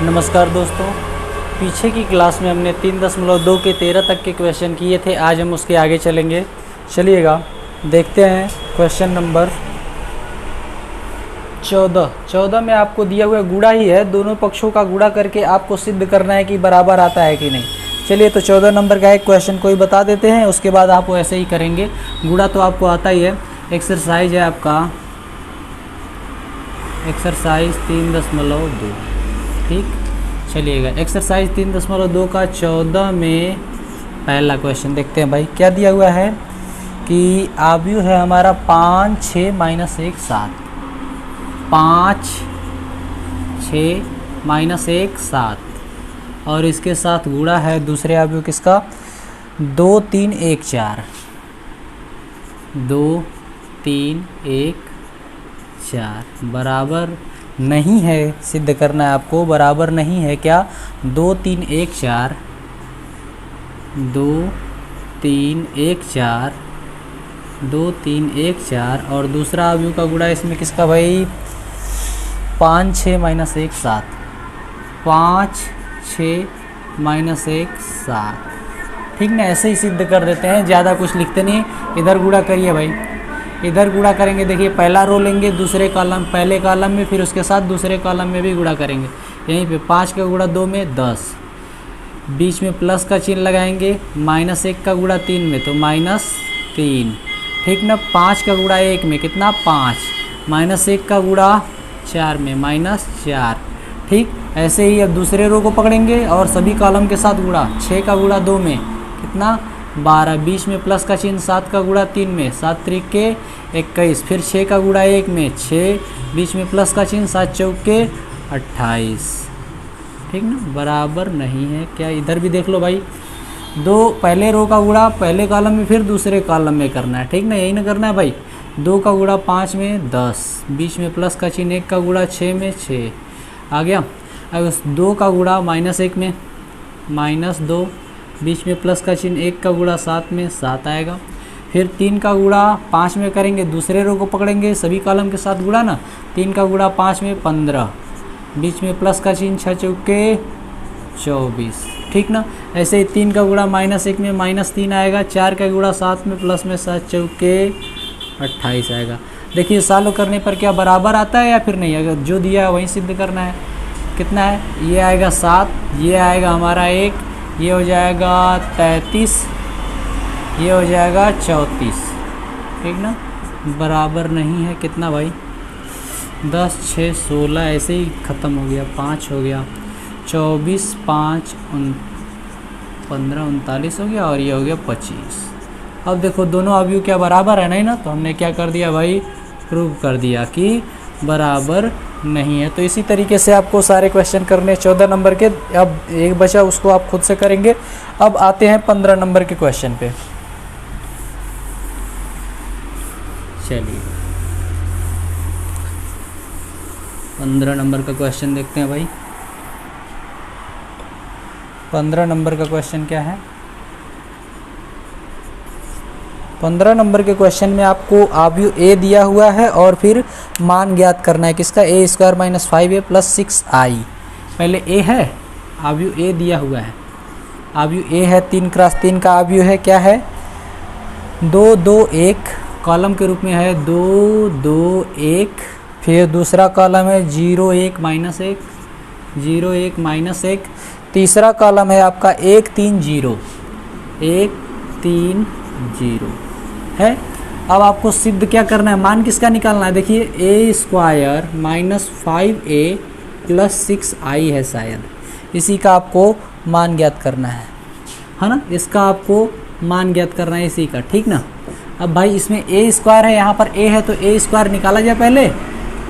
नमस्कार दोस्तों, पीछे की क्लास में हमने 3.2 के 13 तक के क्वेश्चन किए थे। आज हम उसके आगे चलेंगे। चलिएगा देखते हैं क्वेश्चन नंबर 14 में आपको दिया हुआ गुणा ही है। दोनों पक्षों का गुणा करके आपको सिद्ध करना है कि बराबर आता है कि नहीं। चलिए तो 14 नंबर का एक क्वेश्चन कोई बता देते हैं, उसके बाद आप ऐसे ही करेंगे। गुणा तो आपको आता ही है। एक्सरसाइज है आपका एक्सरसाइज 3.2। ठीक, चलिएगा एक्सरसाइज 3.2 का 14 में पहला क्वेश्चन देखते हैं भाई। क्या दिया हुआ है कि आव्यूह है हमारा 5, 6, -1, 7। 5, 6, -1, 7 और इसके साथ गुणा है दूसरे आव्यूह किसका 2, 3, 1, 4। 2, 3, 1, 4 बराबर नहीं है। सिद्ध करना है आपको, बराबर नहीं है। क्या 2, 3, 1, 4 2, 3, 1, 4 2, 3, 1, 4 और दूसरा आव्यूह का गुणा इसमें किसका भाई 5, 6, -1, 7। 5, 6, -1, 7। ठीक ना, ऐसे ही सिद्ध कर देते हैं, ज़्यादा कुछ लिखते नहीं। इधर गुणा करिए भाई, इधर गुणा करेंगे। देखिए पहला रो लेंगे दूसरे कॉलम, पहले कॉलम में, फिर उसके साथ दूसरे कॉलम में भी गुणा करेंगे। यहीं पे 5 का गुणा 2 में 10, बीच में प्लस का चिन्ह लगाएंगे। -1 का गुणा 3 में तो -3। ठीक ना, 5 का गुणा 1 में कितना 5, -1 का गुणा 4 में -4। ठीक, ऐसे ही अब दूसरे रो को पकड़ेंगे और सभी कॉलम के साथ गुणा। 6 का गुणा 2 में कितना 12, बीच में प्लस का चिन्ह। 7 का गुणा 3 में 7 त्रिके 21, फिर 6 का गुणा 1 में 6, बीच में प्लस का चिन्ह। 7 चौके 28। ठीक ना, बराबर नहीं है। क्या इधर भी देख लो भाई, दो पहले रो का गुणा पहले कॉलम में फिर दूसरे कॉलम में करना है। ठीक ना, यही ना करना है भाई। 2 का गुणा 5 में 10, बीच में प्लस का चिन्ह। 1 का गुणा 6 में 6 आ गया। अब 2 का गुणा -1 में -2, बीच में प्लस का चिन्ह। 1 का गुणा 7 में 7 आएगा। फिर 3 का गुणा 5 में करेंगे, दूसरे रो को पकड़ेंगे, सभी कॉलम के साथ गुणा ना। 3 का गुणा 5 में 15, बीच में प्लस का चिन्ह। 6 चौके 24। ठीक ना, ऐसे ही 3 का गुणा -1 में -3 आएगा। 4 का गुणा 7 में प्लस में 7 चौके 28 आएगा। देखिए सॉल्व करने पर क्या बराबर आता है या फिर नहीं। अगर जो दिया है वहीं सिद्ध करना है। कितना है, ये आएगा 7, ये आएगा हमारा 1, ये हो जाएगा 33, ये हो जाएगा 34। ठीक ना, बराबर नहीं है। कितना भाई 10, 6, 16 ऐसे ही ख़त्म हो गया। 5 हो गया, 24, 5, 15, 39 हो गया और ये हो गया 25। अब देखो दोनों अवयव क्या बराबर है नहीं ना, तो हमने क्या कर दिया भाई, प्रूव कर दिया कि बराबर नहीं है। तो इसी तरीके से आपको सारे क्वेश्चन करने 14 नंबर के। अब एक बचा उसको आप खुद से करेंगे। अब आते हैं 15 नंबर के क्वेश्चन पे। चलिए 15 नंबर का क्वेश्चन देखते हैं भाई। 15 नंबर का क्वेश्चन क्या है। 15 नंबर के क्वेश्चन में आपको आव्यूह ए दिया हुआ है और फिर मान ज्ञात करना है किसका, a² - 5a + 6i। पहले a है, आव्यूह ए दिया हुआ है। आव्यूह ए है 3x3 का आव्यूह है। क्या है 2, 2, 1 कॉलम के रूप में है। 2, 2, 1 फिर दूसरा कॉलम है 0, 1, -1 0, 1, -1। तीसरा कॉलम है आपका 1, 3, 0 1, 3, 0 है। अब आपको सिद्ध क्या करना है, मान किसका निकालना है। देखिए a² - 5a + 6i है शायद, इसी का आपको मान ज्ञात करना है ना। इसका आपको मान ज्ञात करना है इसी का। ठीक ना, अब भाई इसमें a² है, यहाँ पर a है तो a² निकाला जाए पहले।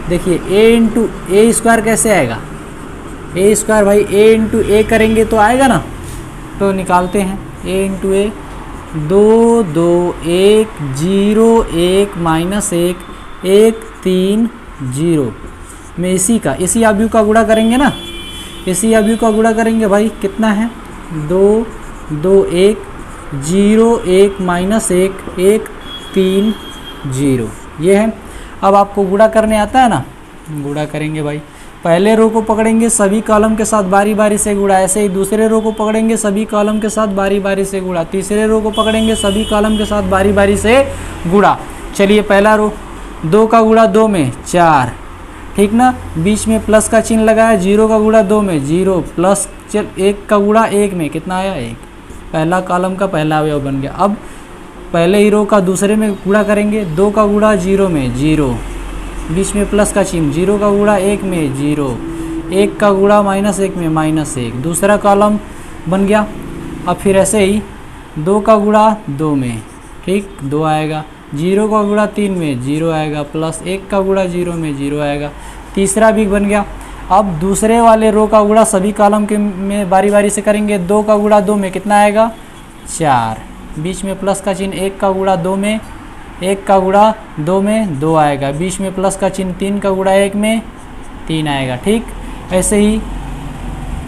देखिए a × a² कैसे आएगा, a² भाई a × a करेंगे तो आएगा ना, तो निकालते हैं। a × a 2, 2, 1, 0, 1, -1 1, 3, 0 में इसी आव्यूह का गुणा करेंगे ना। इसी आव्यूह का गुणा करेंगे भाई। कितना है 2, 2, 1, 0, 1, -1 1, 3, 0 ये है। अब आपको गुणा करने आता है ना, गुणा करेंगे भाई। पहले रो को पकड़ेंगे सभी कॉलम के साथ बारी बारी से गुणा, ऐसे ही दूसरे रो को पकड़ेंगे सभी कॉलम के साथ बारी बारी से गुणा, तीसरे रो को पकड़ेंगे सभी कॉलम के साथ बारी बारी से गुणा। चलिए पहला रो, 2 का गुणा 2 में 4, ठीक ना, बीच में प्लस का चिन्ह लगाया, 0 का गुणा 2 में 0 प्लस 1 का गुणा 1 में कितना आया 1, पहला कॉलम का पहला अवयव बन गया। अब पहले ही रो का दूसरे में गुणा करेंगे, 2 का गुणा 0 में 0, बीच में प्लस का चिन्ह, 0 का गुणा 1 में 0, 1 का गुणा -1 में -1, दूसरा कॉलम बन गया। अब फिर ऐसे ही 2 का गुणा 2 में, ठीक 2 आएगा, 0 का गुणा 3 में 0 आएगा, प्लस 1 का गुणा 0 में 0 आएगा, तीसरा भी बन गया। अब दूसरे वाले रो का गुणा सभी कॉलम के में बारी बारी से करेंगे, 2 का गुणा 2 में कितना आएगा 4, बीच में प्लस का चिन्ह, 1 का गुणा 2 में 1 का गुणा 2 में 2 आएगा, बीच में प्लस का चिन्ह, 3 का गुणा 1 में 3 आएगा, ठीक। ऐसे ही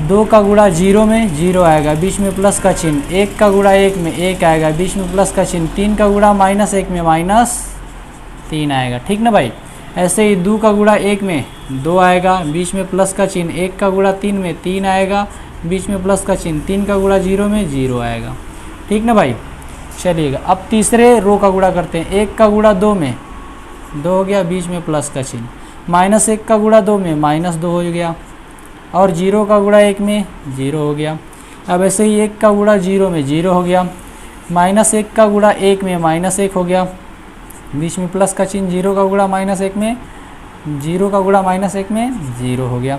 2 का गुणा 0 में 0 आएगा, बीच में प्लस का चिन्ह, 1 का गुणा 1 में 1 आएगा, बीच में प्लस का चिन्ह, 3 का गुणा -1 में -3 आएगा, ठीक ना भाई। ऐसे ही 2 का गुणा 1 में 2 आएगा, बीच में प्लस का चिन्ह, 1 का गुणा 3 में 3 आएगा, बीच में प्लस का चिन्ह, 3 का गुणा 0 में 0 आएगा, ठीक ना भाई। चलिएगा अब तीसरे रो का गुणा करते हैं, 1 का गुणा 2 में 2 हो गया, बीच में प्लस का चिन्ह, -1 का गुणा 2 में -2 हो गया, और 0 का गुणा 1 में 0 हो गया। अब ऐसे ही 1 का गुणा 0 में 0 हो गया, -1 का गुणा 1 में -1 हो गया, बीच में प्लस का चिन्ह, 0 का गुणा -1 में 0 का गुणा -1 में 0 हो गया,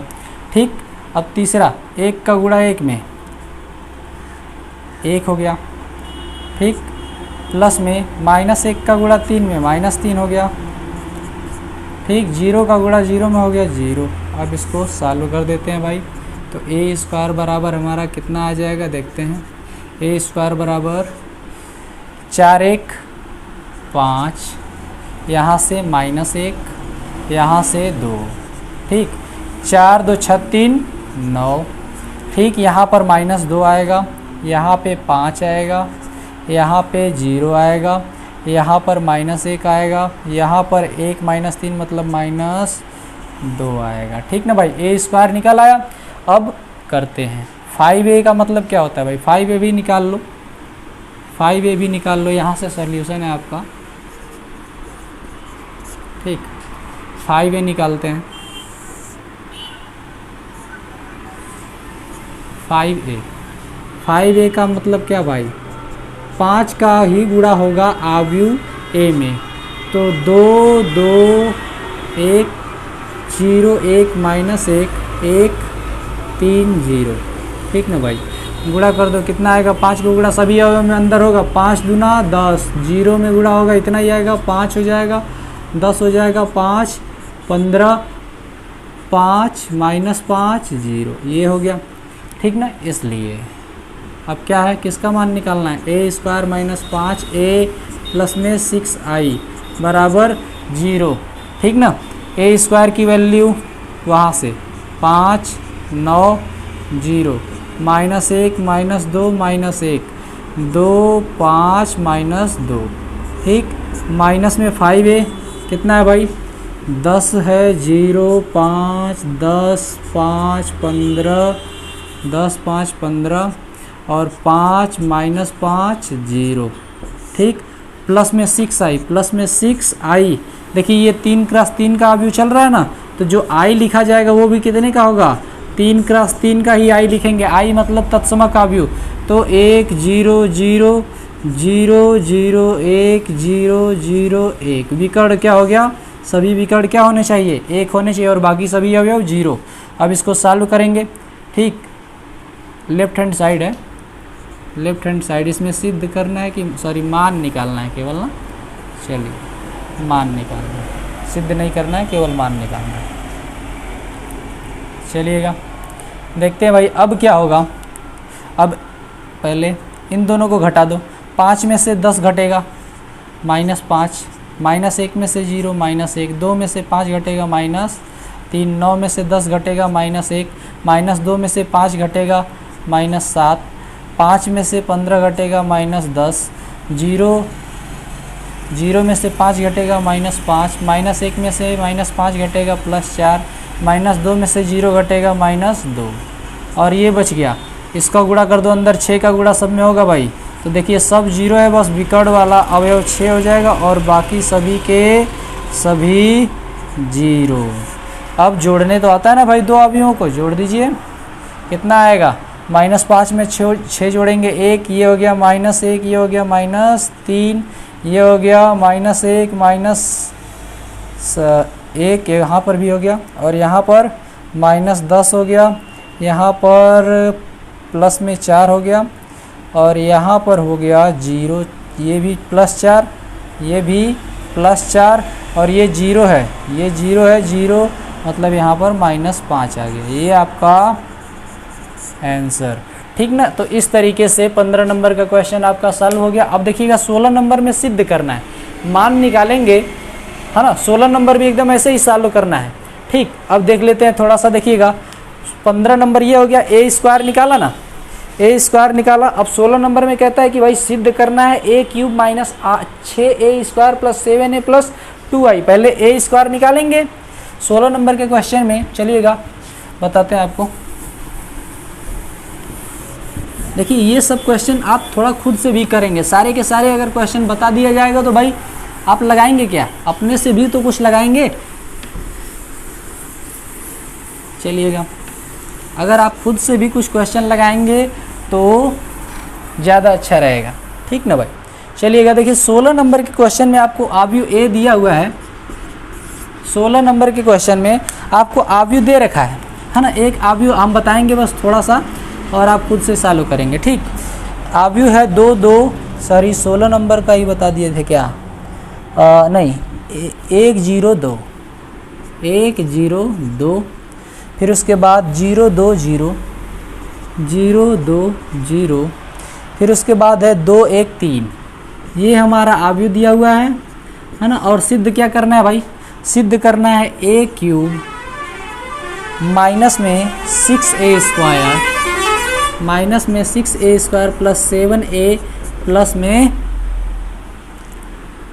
ठीक। अब तीसरा 1 का गुणा 1 में 1 हो गया, ठीक, प्लस में -1 का गुणा 3 में -3 हो गया, ठीक, 0 का गुणा 0 में हो गया 0। अब इसको सॉल्व कर देते हैं भाई, तो a² बराबर हमारा कितना आ जाएगा देखते हैं, a² बराबर 4 1 5, यहाँ से -1, यहाँ से 2, ठीक, 4 2 6 3 9, ठीक, यहाँ पर -2 आएगा, यहाँ पे 5 आएगा, यहाँ पे 0 आएगा, यहाँ पर -1 आएगा, यहाँ पर 1 -3 मतलब -2 आएगा, ठीक ना भाई। a² निकल आया। अब करते हैं 5a का मतलब क्या होता है भाई, 5a भी निकाल लो, 5a भी निकाल लो, यहाँ से सॉल्यूशन है आपका, ठीक। 5a निकालते हैं, 5a का मतलब क्या भाई, 5 का ही गुणा होगा अवयव a में, तो 2 2 1 0 1 -1 1 3 0, ठीक ना भाई। गुणा कर दो, कितना आएगा, 5 को गुणा सभी अवयव में अंदर होगा, 5 दूना 10, 0 में गुणा होगा इतना ही आएगा, 5 हो जाएगा, 10 हो जाएगा, 5 15 5 -5 0, ये हो गया, ठीक ना। इसलिए अब क्या है, किसका मान निकालना है, a² - 5a प्लस में 6i बराबर 0, ठीक ना। a² की वैल्यू वहाँ से 5 9 0 -1 -2 -1 2 5 -2, ठीक, माइनस में 5a कितना है भाई 10 है, 0 5 10 5 15 10 5 15 और 5 -5 0, ठीक, प्लस में 6i, प्लस में 6i। देखिए ये 3 क्रॉस 3 का अवयव चल रहा है ना, तो जो i लिखा जाएगा वो भी कितने का होगा, 3 क्रॉस 3 का ही i लिखेंगे, i मतलब तत्समक अवयव, तो 1 0 0 0 0 1 0 0 1, विकर्ण क्या हो गया, सभी विकर्ण क्या होने चाहिए, 1 होने चाहिए, और बाकी सभी अवयव 0। अब इसको सॉल्व करेंगे, ठीक, लेफ्ट हैंड साइड है, लेफ्ट हैंड साइड, इसमें सिद्ध करना है कि सॉरी मान निकालना है केवल ना, चलिए मान निकालना है, सिद्ध नहीं करना है, केवल मान निकालना है। चलिएगा देखते हैं भाई अब क्या होगा। अब पहले इन दोनों को घटा दो, 5 में से 10 घटेगा -5, -1 में से 0 -1, 2 में से 5 घटेगा -3, 9 में से 10 घटेगा -1, -2 में से 5 घटेगा -7, 5 में से 15 घटेगा -10, 0 में से 5 घटेगा -5, -1 में से -5 घटेगा +4, -2 में से 0 घटेगा -2 और ये बच गया। इसका गुणा कर दो अंदर, 6 का गुणा सब में होगा भाई। तो देखिए सब 0 है, बस विकर्ण वाला अवयव 6 हो जाएगा और बाकी सभी के सभी 0। अब जोड़ने तो आता है ना भाई, दो अवयवों को जोड़ दीजिए। कितना आएगा? -5 में 6 जोड़ेंगे 1, ये हो गया -1, ये हो गया -3, ये हो गया -1 -1, यहाँ पर भी हो गया और यहाँ पर -10 हो गया, यहाँ पर प्लस में 4 हो गया और यहाँ पर हो गया 0, ये भी +4, ये भी +4 और ये 0 है, ये 0 है, 0 मतलब यहाँ पर -5 आ गया। ये आपका आंसर, ठीक ना। तो इस तरीके से 15 नंबर का क्वेश्चन आपका सॉल्व हो गया। अब देखिएगा 16 नंबर में सिद्ध करना है, मान निकालेंगे, है ना। 16 नंबर भी एकदम ऐसे ही सॉल्व करना है, ठीक। अब देख लेते हैं थोड़ा सा, देखिएगा 15 नंबर ये हो गया, a² निकाला ना, a² निकाला। अब 16 नंबर में कहता है कि भाई सिद्ध करना है a³ - 6a² + 7a + 2i। पहले a² निकालेंगे 16 नंबर के क्वेश्चन में। चलिएगा बताते हैं आपको। देखिए ये सब क्वेश्चन आप थोड़ा खुद से भी करेंगे, सारे के सारे अगर क्वेश्चन बता दिया जाएगा तो भाई आप लगाएंगे क्या, अपने से भी तो कुछ लगाएंगे। चलिएगा अगर आप खुद से भी कुछ क्वेश्चन लगाएंगे तो ज़्यादा अच्छा रहेगा, ठीक ना भाई। चलिएगा देखिए 16 नंबर के क्वेश्चन में आपको आव्यूह ए दिया हुआ है। 16 नंबर के क्वेश्चन में आपको आव्यूह दे रखा है ना। एक आव्यूह हम बताएंगे बस थोड़ा सा और आप खुद से सॉल्व करेंगे, ठीक। आव्यूह है 2 2, सॉरी 16 नंबर का ही बता दिए थे क्या, नहीं 1 0 2, 1 0 2, फिर उसके बाद 0 2 0, 0 2 0, फिर उसके बाद है 2 1 3। ये हमारा आव्यूह दिया हुआ है ना। और सिद्ध क्या करना है भाई, सिद्ध करना है a³ माइनस में 6a² माइनस में 6a² + 7a प्लस में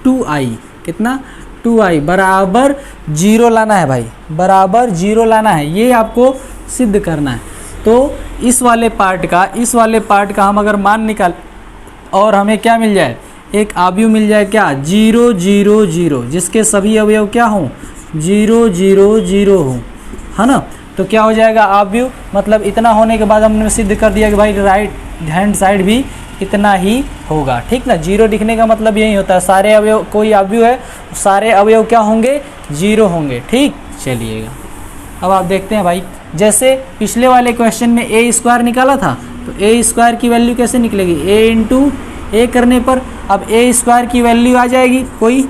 2i। कितना? 2i बराबर 0 लाना है भाई, बराबर 0 लाना है, ये आपको सिद्ध करना है। तो इस वाले पार्ट का हम अगर मान निकाल और हमें क्या मिल जाए, एक आव्यूह मिल जाए क्या, 0 0 0, जिसके सभी अवयव क्या हों, 0 0 0 हों, है ना। तो क्या हो जाएगा आव्यूह, मतलब इतना होने के बाद हमने सिद्ध कर दिया कि भाई राइट हैंड साइड भी इतना ही होगा, ठीक ना। 0 लिखने का मतलब यही होता है, सारे अवयव, कोई आव्यूह है सारे अवयव क्या होंगे, 0 होंगे, ठीक। चलिएगा अब आप देखते हैं भाई, जैसे पिछले वाले क्वेश्चन में a² निकाला था, तो a² की वैल्यू कैसे निकलेगी, a × a करने पर अब a² की वैल्यू आ जाएगी, कोई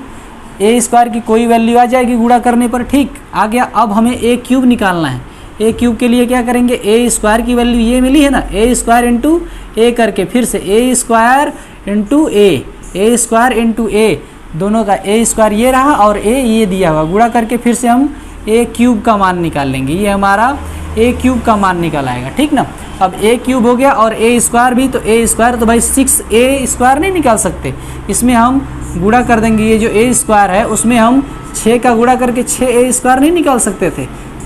a² की कोई वैल्यू आ जाएगी गुणा करने पर, ठीक। आ गया। अब हमें a³ निकालना है, a³ के लिए क्या करेंगे, a² की वैल्यू ये मिली है ना, a² × a करके फिर से a² × a, दोनों का a² ये रहा और a ये दिया हुआ, गुणा करके फिर से हम a³ का मान निकाल लेंगे, ये हमारा a³ का मान निकल आएगा, ठीक ना। अब a³ हो गया और a² भी, तो a² तो भाई 6a² नहीं निकाल सकते, इसमें हम गुणा कर देंगे, ये जो a² है उसमें हम 6 का गुणा करके 6a² नहीं निकाल सकते थे।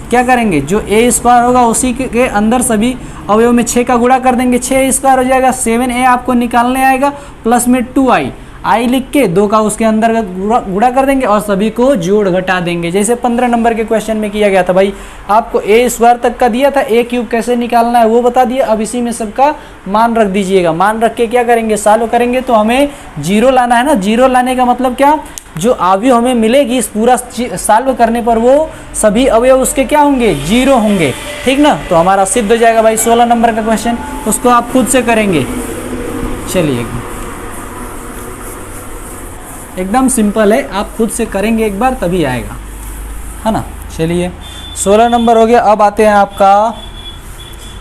क्या करेंगे, जो a² होगा उसी के अंदर सभी अवयव में 6 का गुणा कर देंगे, 6a² हो जाएगा, 7a आपको निकालने आएगा, प्लस में 2i, i लिख के 2 का उसके अंदर गुणा कर देंगे और सभी को जोड़ घटा देंगे, जैसे 15 नंबर के क्वेश्चन में किया गया था भाई। आपको a² तक का दिया था, a³ कैसे निकालना है वो बता दिया। अब इसी में सबका मान रख दीजिएगा, मान रख के क्या करेंगे, सॉल्व करेंगे। तो हमें 0 लाना है ना, 0 लाने का मतलब क्या, जो आव्यूह हमें मिलेगी इस पूरा सॉल्व करने पर वो सभी अवयव उसके क्या होंगे, 0 होंगे, ठीक ना। तो हमारा सिद्ध हो जाएगा भाई 16 नंबर का क्वेश्चन, उसको आप खुद से करेंगे। चलिए एकदम सिंपल है, आप खुद से करेंगे एक बार तभी आएगा, है ना। चलिए 16 नंबर हो गया। अब आते हैं आपका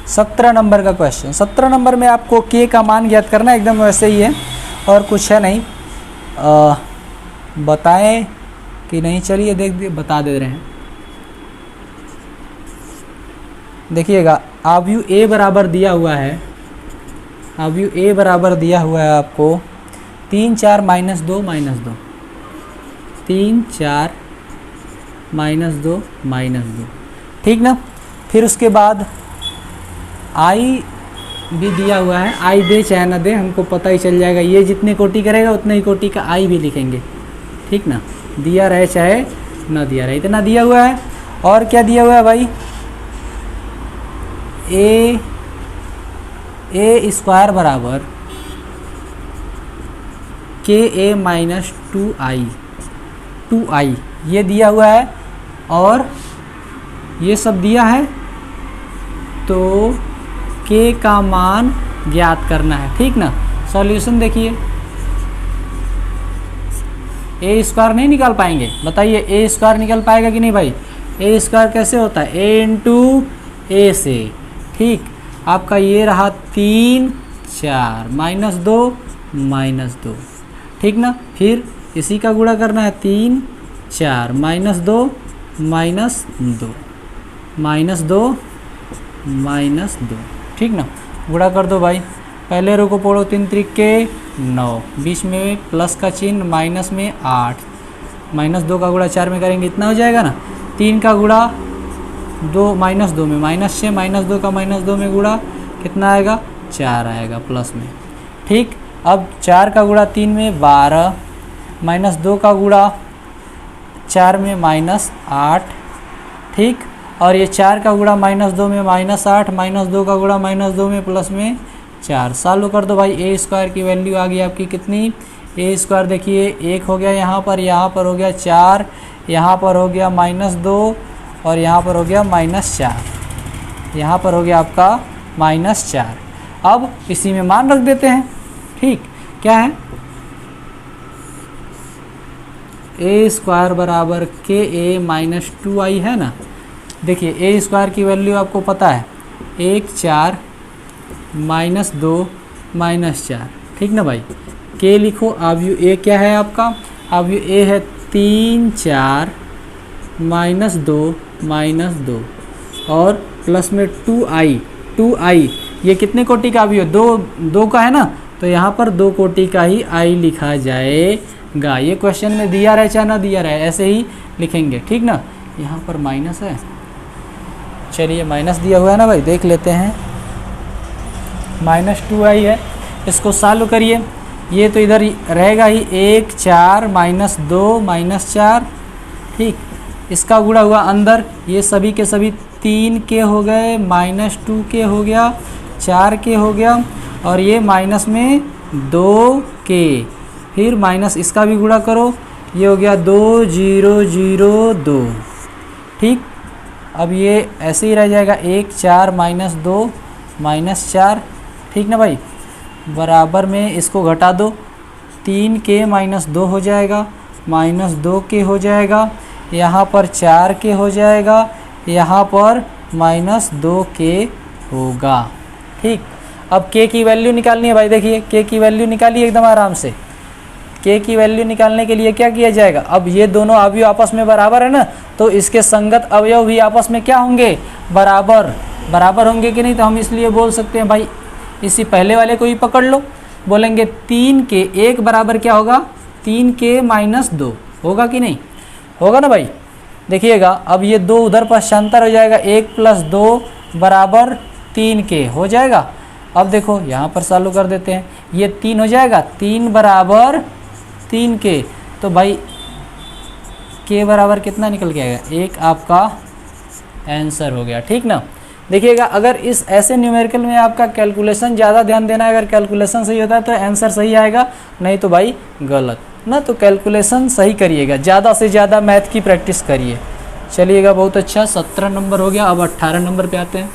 17 नंबर का क्वेश्चन। 17 नंबर में आपको k का मान ज्ञात करना है, एकदम वैसे ही है और कुछ है नहीं। बताएं कि नहीं, चलिए बता दे रहे हैं। देखिएगा आव्यूह a बराबर दिया हुआ है, आव्यूह a बराबर दिया हुआ है आपको 3 4 -2 -2, 3 4 -2 -2, ठीक ना। फिर उसके बाद आई भी दिया हुआ है, आई दे चाहे ना दे हमको पता ही चल जाएगा, ये जितने कोटि करेगा उतने ही कोटि का आई भी लिखेंगे, ठीक ना। दिया रहे चाहे ना दिया रहे, इतना दिया हुआ है। और क्या दिया हुआ है भाई, ए स्क्वायर बराबर के ए माइनस 2i ये दिया हुआ है, और ये सब दिया है। तो k का मान ज्ञात करना है, ठीक ना। सॉल्यूशन देखिए, ए स्क्वायर नहीं निकाल पाएंगे, बताइए ए स्क्वायर निकल पाएगा कि नहीं भाई। ए स्क्वायर कैसे होता है, ए इंटू ए से, ठीक। आपका ये रहा 3 4 -2 ठीक ना। फिर इसी का गुणा करना है, 3 4 -2 -2 ठीक ना। गुणा कर दो भाई, पहले रो को पढ़ो, 3 त्रिके 9, बीच में प्लस का चिन्ह, माइनस में 8, -2 का गुणा 4 में करेंगे, इतना हो जाएगा ना। 3 का गुणा 2 -2 में -6, -2 का -2 में गुणा कितना आएगा, 4 आएगा प्लस में, ठीक। अब 4 का गुणा 3 में 12, -2 का गुणा 4 में -8, ठीक। और ये 4 का गुणा -2 में -8, -2 का गुणा -2 में प्लस में 4। सॉल्व कर दो भाई, ए स्क्वायर की वैल्यू आ गई आपकी कितनी, ए स्क्वायर देखिए 1 हो गया यहाँ पर हो गया 4, यहाँ पर हो गया -2, और यहाँ पर हो गया -4, यहाँ पर हो गया आपका -4। अब इसी में मान रख देते हैं, ठीक। क्या है, ए स्क्वायर बराबर के ए माइनस 2i है ना। देखिए ए स्क्वायर की वैल्यू आपको पता है, 1 4 -2 -4, ठीक ना भाई। के लिखो, आव्यू ए क्या है आपका, आव्यू ए है 3 4 -2 -2 और प्लस में 2i ये कितने कोटि का आव्यू, 2 का है ना, तो यहाँ पर 2 कोटि का ही i लिखा जाएगा। ये क्वेश्चन में दिया रहे चाहे ना दिया रहे, ऐसे ही लिखेंगे, ठीक ना। यहाँ पर माइनस है, चलिए माइनस दिया हुआ है ना भाई, देख लेते हैं। -2i है, इसको सॉल्व करिए, ये तो इधर रहेगा ही, 1 4 -2 -4, ठीक। इसका गुणा हुआ अंदर, ये सभी के सभी 3 के हो गए, -2 के हो गया, 4 के हो गया, और ये माइनस में 2 के, फिर माइनस इसका भी गुणा करो, ये हो गया 2 0 0 2, ठीक। अब ये ऐसे ही रह जाएगा, 1 4 -2 -4, ठीक ना भाई। बराबर में इसको घटा दो, 3 के -2 हो जाएगा, -2 के हो जाएगा, यहाँ पर 4 के हो जाएगा, यहाँ पर -2 के होगा, ठीक। अब k की वैल्यू निकालनी है भाई, देखिए k की वैल्यू निकालिए एकदम आराम से। k की वैल्यू निकालने के लिए क्या किया जाएगा, अब ये दोनों अवयव आपस में बराबर है ना, तो इसके संगत अवयव भी आपस में क्या होंगे, बराबर होंगे कि नहीं। तो हम इसलिए बोल सकते हैं भाई, इसी पहले वाले को ही पकड़ लो, बोलेंगे 3 के 1 बराबर क्या होगा, 3 के -2 होगा कि नहीं, होगा ना भाई। देखिएगा अब ये 2 उधर पश्चांतर हो जाएगा, 1 + 2 बराबर 3 के हो जाएगा। अब देखो यहाँ पर सॉल्व कर देते हैं, ये 3 हो जाएगा, 3 बराबर 3 के, तो भाई के बराबर कितना निकल के आएगा, 1 आपका आंसर हो गया, ठीक ना। देखिएगा अगर इस ऐसे न्यूमेरिकल में आपका कैलकुलेशन ज़्यादा ध्यान देना है, अगर कैलकुलेशन सही होता है तो आंसर सही आएगा, नहीं तो भाई गलत ना। तो कैलकुलेशन सही करिएगा, ज़्यादा से ज़्यादा मैथ की प्रैक्टिस करिए। चलिएगा बहुत अच्छा, 17 नंबर हो गया। अब 18 नंबर पे आते हैं।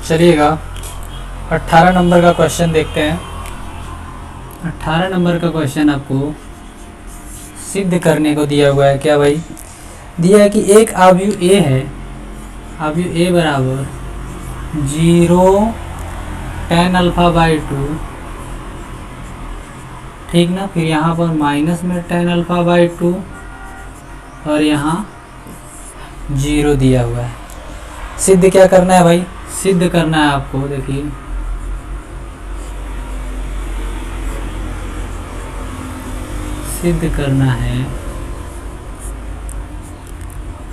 चलिएगा 18 नंबर का क्वेश्चन देखते हैं। 18 नंबर का क्वेश्चन आपको सिद्ध करने को दिया हुआ है। क्या भाई, दिया है कि एक आव्यूह ए है, आव्यूह ए बराबर 0 tan α/2, ठीक ना। फिर यहाँ पर माइनस में tan α/2 और यहाँ 0 दिया हुआ है। सिद्ध क्या करना है भाई, सिद्ध करना है आपको। देखिए सिद्ध करना है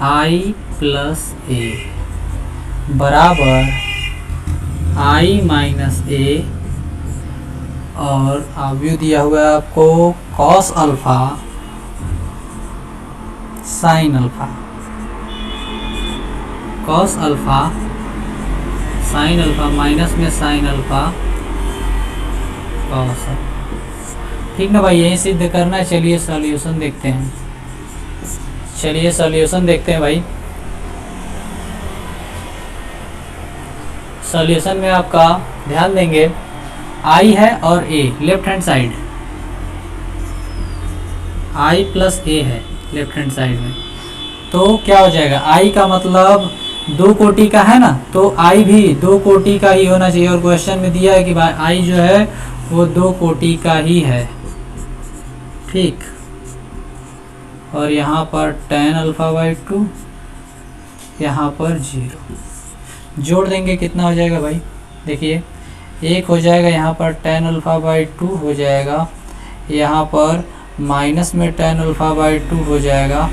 i प्लस ए बराबर i माइनस ए, और अभी दिया हुआ है आपको cos alpha sine alpha, cos alpha sine alpha minus में साइन अल्फा कॉस अल्फा। ठीक ना भाई, यही सिद्ध करना है। चलिए सॉल्यूशन देखते हैं, चलिए सॉल्यूशन देखते हैं भाई। सॉल्यूशन में आपका ध्यान देंगे i है और a left hand side, i plus a है लेफ्ट हैंड साइड में, तो क्या हो जाएगा i का मतलब दो कोटि का है ना, तो i भी दो कोटि का ही होना चाहिए। और क्वेश्चन में दिया है कि भाई i जो है वो दो कोटि का ही है, ठीक। और यहाँ पर tan अल्फा बाई 2, यहाँ पर 0 जोड़ देंगे, कितना हो जाएगा भाई, देखिए एक हो जाएगा, यहाँ पर tan अल्फा बाई 2 हो जाएगा, यहाँ पर माइनस में tan अल्फा बाई 2 हो जाएगा,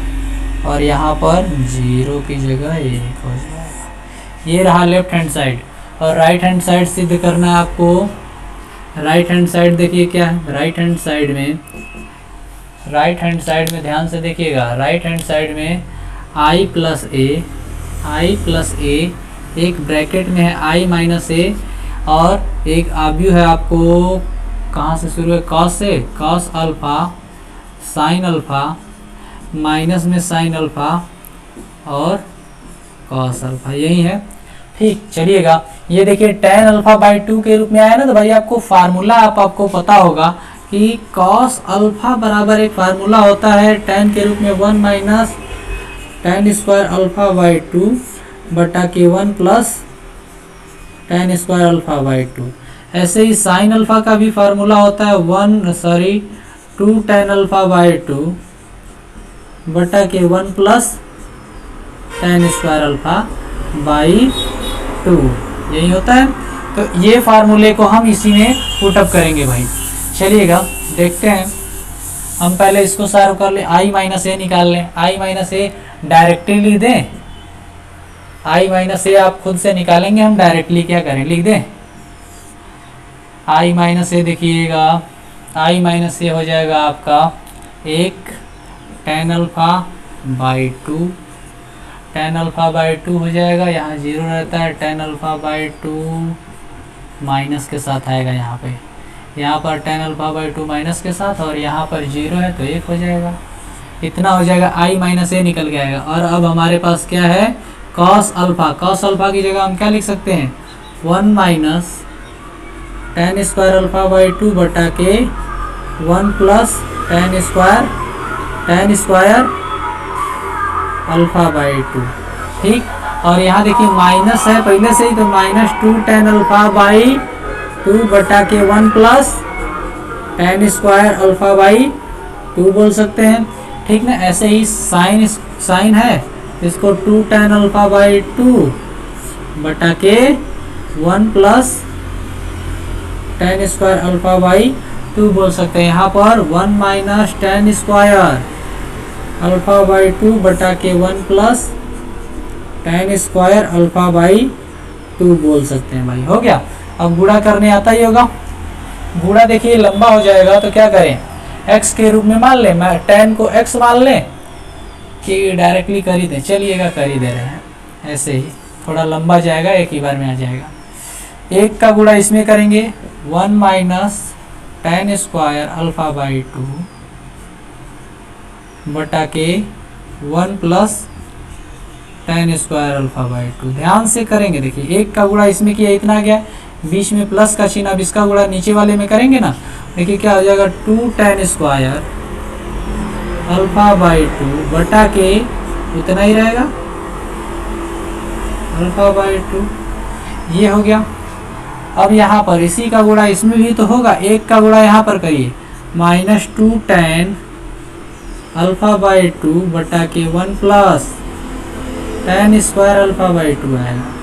और यहाँ पर 0 की जगह 1 हो जाएगा। ये रहा लेफ्ट हैंड साइड। और राइट हैंड साइड सिद्ध करना है आपको। राइट हैंड साइड देखिए क्या है, राइट हैंड साइड में ध्यान से देखिएगा। राइट हैंड साइड में i प्लस ए, एक ब्रैकेट में है i माइनस ए, और एक आव्यू है आपको कहाँ से शुरू है, कॉस से, cos alpha sine alpha minus में साइन अल्फा और कॉस अल्फा, यही है, ठीक। चलिएगा ये देखिए tan अल्फा बाई 2 के रूप में आया ना, तो भाई आपको फार्मूला आपको पता होगा कि कॉस अल्फा बराबर एक फार्मूला होता है tan के रूप में 1 minus tan square alpha by 2 बटा के 1 plus tan square alpha by 2। ऐसे ही साइन अल्फा का भी फार्मूला होता है 2 tan अल्फा बाई 2 बटा के 1 plus tan square alpha by 2, यही होता है। तो ये फार्मूले को हम इसी में पुटअप करेंगे भाई। चलिएगा देखते हैं, हम पहले इसको सॉल्व कर ले, i माइनस ए निकाल लें। i माइनस ए डायरेक्टली लिख दें, i माइनस ए आप खुद से निकालेंगे, हम डायरेक्टली क्या करें, लिख दें i माइनस ए। देखिएगा i माइनस ए हो जाएगा आपका एक tan alpha by 2, tan alpha by 2 हो जाएगा, यहाँ 0 रहता है, tan अल्फा बाई 2 माइनस के साथ आएगा यहाँ पे, यहाँ पर tan अल्फा बाई 2 माइनस के साथ, और यहाँ पर 0 है तो 1 हो जाएगा। इतना हो जाएगा, i माइनस ए निकल के आएगा। और अब हमारे पास क्या है, cos अल्फा। cos अल्फा की जगह हम क्या लिख सकते हैं, 1 minus tan square alpha by 2 बटा के 1 plus tan square alpha by 2, ठीक। और यहाँ देखिए माइनस है पहले से ही, तो -2 tan अल्फा बाई 2 बटा के 1 plus tan square alpha by 2 बोल सकते हैं, ठीक ना। ऐसे ही साइन है, इसको 2 tan अल्फा बाई 2 बटा के 1 plus tan square alpha by 2 बोल सकते हैं। यहाँ पर 1 minus tan square alpha by 2 बटा के 1 plus tan square alpha by 2 बोल सकते हैं भाई। हो गया। अब गुणा करने आता ही होगा। गुणा देखिए लंबा हो जाएगा, तो क्या करें, x के रूप में मान लें, मैं tan को x मान लें कि डायरेक्टली कर ही दें। चलिएगा कर ही दे रहे हैं, ऐसे ही थोड़ा लंबा जाएगा, एक ही बार में आ जाएगा। एक का गुणा इसमें करेंगे, 1 minus tan square alpha by 2 बटा के 1 plus tan square alpha by 2। ध्यान से करेंगे, देखिए एक का गुणा इसमें किया, इतना गया, बीच में प्लस का चिन्ह, अब इसका गुणा नीचे वाले में करेंगे ना, देखिए क्या हो जाएगा, 2 tan स्क्वायर अल्फा बाई 2 बटा के उतना ही रहेगा अल्फा बाई 2, ये हो गया। अब यहाँ पर इसी का गुणा इसमें भी तो होगा, एक का गुणा यहाँ पर करिए, -2 tan अल्फा बाई 2 बटा के 1 plus tan square alpha by 2 आएगा,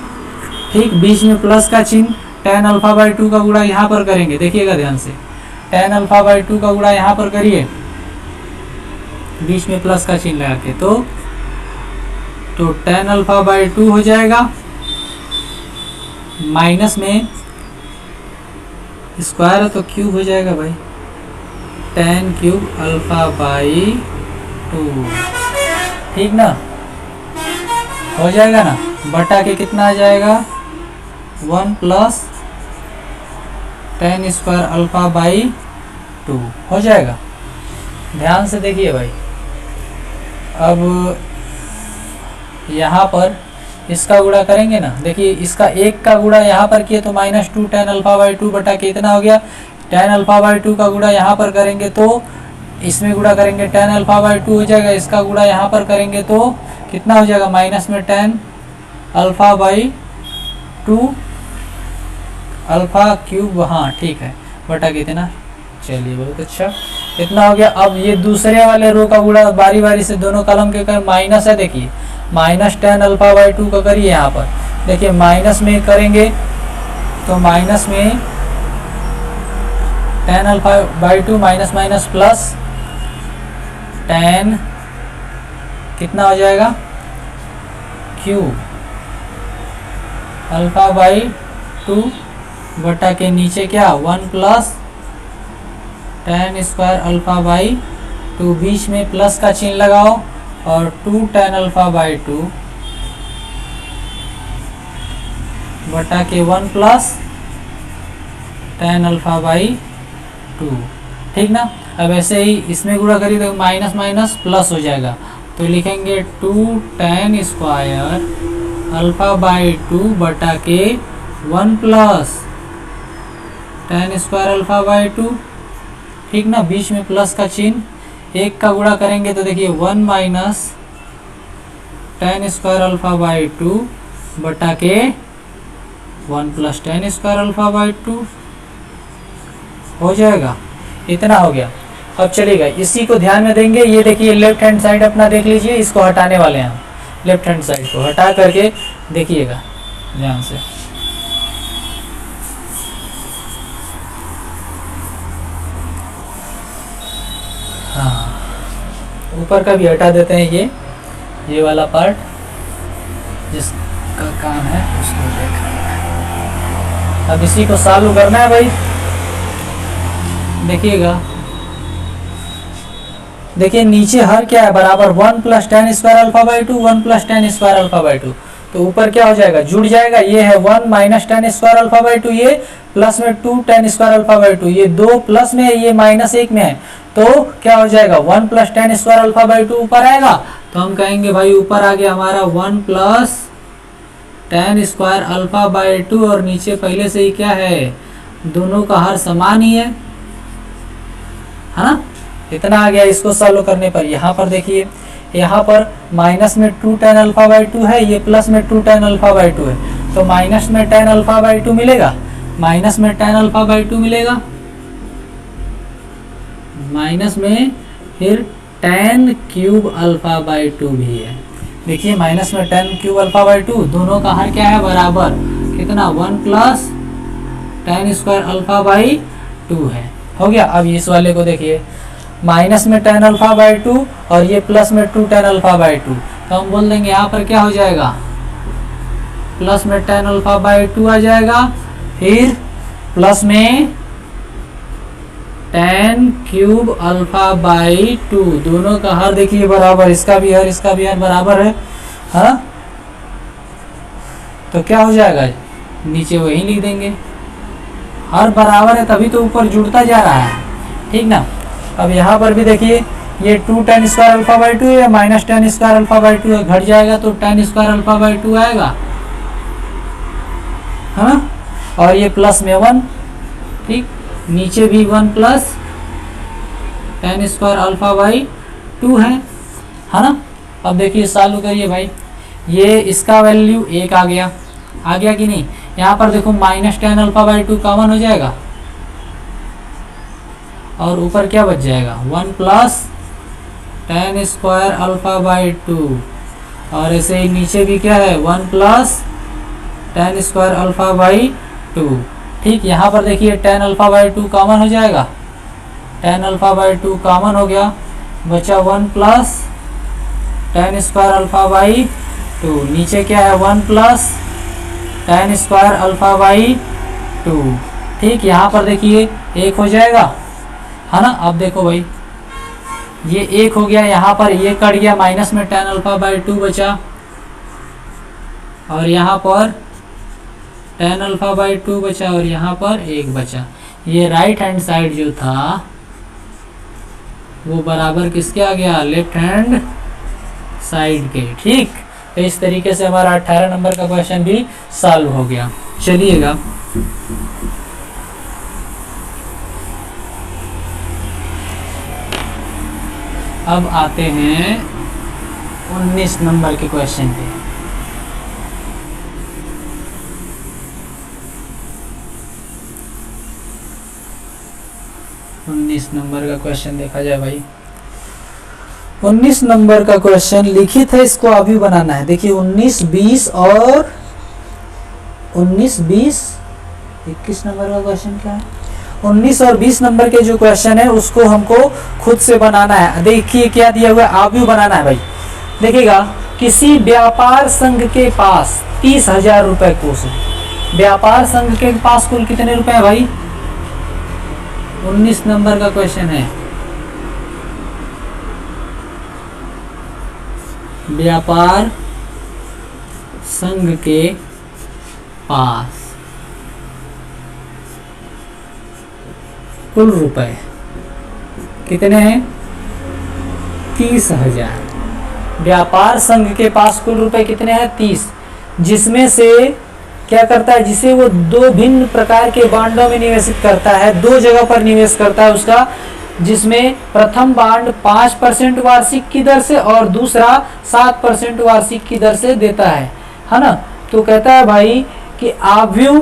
ठीक। बीच में प्लस का चिन्ह, tan अल्फा बाई 2 का गुणा यहाँ पर करेंगे, देखिएगा ध्यान से, tan अल्फा बाई 2 का गुणा यहाँ पर करिए, बीच में प्लस का चिन्ह लगा के, तो tan अल्फा बाई 2 हो जाएगा, माइनस में स्क्वायर है तो क्यूब हो जाएगा भाई, tan क्यूब अल्फा बाई 2, ठीक ना, हो जाएगा ना, बटा के कितना आ जाएगा 1 plus tan square alpha by 2 हो जाएगा। ध्यान से देखिए भाई, अब यहाँ पर इसका गुणा करेंगे ना, देखिए इसका एक का गुणा यहाँ पर किए तो -2 tan अल्फा बाई 2 बटा के इतना हो गया, tan अल्फा बाई 2 का गुणा यहाँ पर करेंगे तो इसमें गुणा करेंगे tan अल्फा बाई 2 हो जाएगा, इसका गुणा यहाँ पर करेंगे तो कितना हो जाएगा, माइनस में tan alpha by 2 alpha cube, हाँ ठीक है, बटा के इतना, चलिए बहुत अच्छा, इतना हो गया। अब ये दूसरे वाले रो का गुणा बारी बारी से दोनों कॉलम के कर, माइनस है, देखिए माइनस tan अल्फा बाई 2 का करिए, यहाँ पर देखिए माइनस में करेंगे तो माइनस में tan alpha by 2 minus minus plus tan कितना हो जाएगा क्यूब अल्फा बाई 2 बटा के नीचे क्या 1 plus tan square alpha by 2, बीच में प्लस का चिन्ह लगाओ और 2 tan अल्फा बाई 2 बटा के 1 प्लस tan अल्फा बाई 2, ठीक ना। अब ऐसे ही इसमें गुणा करिए तो माइनस माइनस प्लस हो जाएगा, तो लिखेंगे 2 tan स्क्वायर अल्फा बाई 2 बटा के 1 plus tan square alpha by 2, ठीक ना, बीच में प्लस का चिन्ह, एक का गुणा करेंगे तो देखिए 1 minus tan square alpha by 2 बटा के 1 plus tan square alpha by 2 हो जाएगा, इतना हो गया। अब चलेगा, इसी को ध्यान में देंगे, ये देखिए लेफ्ट हैंड साइड अपना देख लीजिए, इसको हटाने वाले हैं हम, लेफ्ट हैंड साइड को हटा करके देखिएगा ध्यान से, हाँ ऊपर का भी हटा देते हैं, ये वाला पार्ट जिसका काम है उसको देखना। अब इसी को सॉल्व करना है भाई, देखिएगा, देखिए नीचे हर क्या है बराबर 1 plus tan square alpha by 2, 1 plus tan square alpha by 2, तो ऊपर क्या हो जाएगा जुड़ जाएगा, ये है 1 minus tan square alpha by 2, ये प्लस में 2 tan स्क्वायर अल्फा बाई 2, ये 2 प्लस में है, ये माइनस 1 में है, तो क्या हो जाएगा 1 plus tan square alpha by 2 ऊपर आएगा, तो हम कहेंगे भाई ऊपर आ गया हमारा 1 plus tan square alpha by 2, और नीचे पहले से ही क्या है, दोनों का हर समान ही है ना, इतना आ गया। इसको सॉल्व करने पर यहाँ पर देखिए, यहाँ पर माइनस में 2 tan अल्फा बाई 2 है, ये प्लस में 2 tan अल्फा बाई 2 है, तो माइनस में tan अल्फा बाई 2 मिलेगा, माइनस में tan अल्फा बाई 2 मिलेगा, माइनस में फिर tan क्यूब अल्फा बाई 2 भी है, देखिए माइनस में tan क्यूब अल्फा बाई 2, दोनों का हर क्या है बराबर, कितना 1 plus tan square alpha by 2 है, हो गया। अब इस वाले को देखिए, माइनस में tan अल्फा बाई 2 और ये प्लस में 2 tan अल्फा बाई 2, तो हम बोल देंगे यहाँ पर क्या हो जाएगा, प्लस में tan अल्फा बाई 2 आ जाएगा, फिर प्लस में tan क्यूब अल्फा बाई 2, दोनों का हर देखिए बराबर, इसका भी हर इसका भी हर बराबर है, हाँ तो क्या हो जाएगा, नीचे वही लिख देंगे, हर बराबर है तभी तो ऊपर जुड़ता जा रहा है, ठीक ना। अब यहाँ पर भी देखिए, ये 2 tan स्क्वायर अल्फा बाई 2 है, minus tan square alpha by 2 है, घट जाएगा तो tan स्क्वायर अल्फा बाई 2 आएगा, है ना, और ये प्लस में 1, ठीक, नीचे भी 1 plus tan square alpha by 2 है ना। अब देखिए चालू करिए भाई, ये इसका वैल्यू 1 आ गया कि नहीं, यहाँ पर देखो minus tan alpha by 2 common हो जाएगा, और ऊपर क्या बच जाएगा 1 plus tan square alpha by 2, और ऐसे ही नीचे भी क्या है 1 plus tan square alpha by 2, ठीक। यहाँ पर देखिए tan अल्फा बाई 2 कॉमन हो जाएगा, tan अल्फा बाई 2 कॉमन हो गया, बचा 1 plus tan square alpha by 2, नीचे क्या है 1 plus tan square alpha by 2। ठीक, यहाँ पर देखिए 1 हो जाएगा, है ना। अब देखो भाई ये 1 हो गया, यहाँ पर ये कट गया, माइनस में tan अल्फा बाई 2 बचा, और यहाँ पर tan अल्फा बाई 2 बचा, और यहाँ पर 1 बचा। ये राइट हैंड साइड जो था वो बराबर किसके आ गया, लेफ्ट हैंड साइड के। ठीक, तो इस तरीके से हमारा 18 नंबर का क्वेश्चन भी सॉल्व हो गया। चलिएगा अब आते हैं 19 नंबर के क्वेश्चन पे। उन्नीस नंबर का क्वेश्चन देखा जाए भाई। 19 नंबर का क्वेश्चन लिखित है, इसको अभी बनाना है। देखिए 19, 20 और 19, 20, 21 नंबर का क्वेश्चन क्या है, 19 और 20 नंबर के जो क्वेश्चन है उसको हमको खुद से बनाना है। देखिए क्या दिया हुआ है, आव्यूह बनाना है भाई। देखिएगा, किसी व्यापार संघ के पास 30,000 रुपए कोष है। व्यापार संघ के पास कुल कितने रुपए है भाई, 19 नंबर का क्वेश्चन है। व्यापार संघ के पास कुल रुपए कितने हैं, 30,000। व्यापार संघ के पास कुल रुपए कितने हैं, 30, जिसमें से क्या करता है, जिसे वो 2 भिन्न प्रकार के बांडों में निवेशित करता है, 2 जगह पर निवेश करता है उसका, जिसमें प्रथम बांड 5% वार्षिक की दर से और दूसरा 7% वार्षिक की दर से देता है ना। तो कहता है भाई कि आव्यूह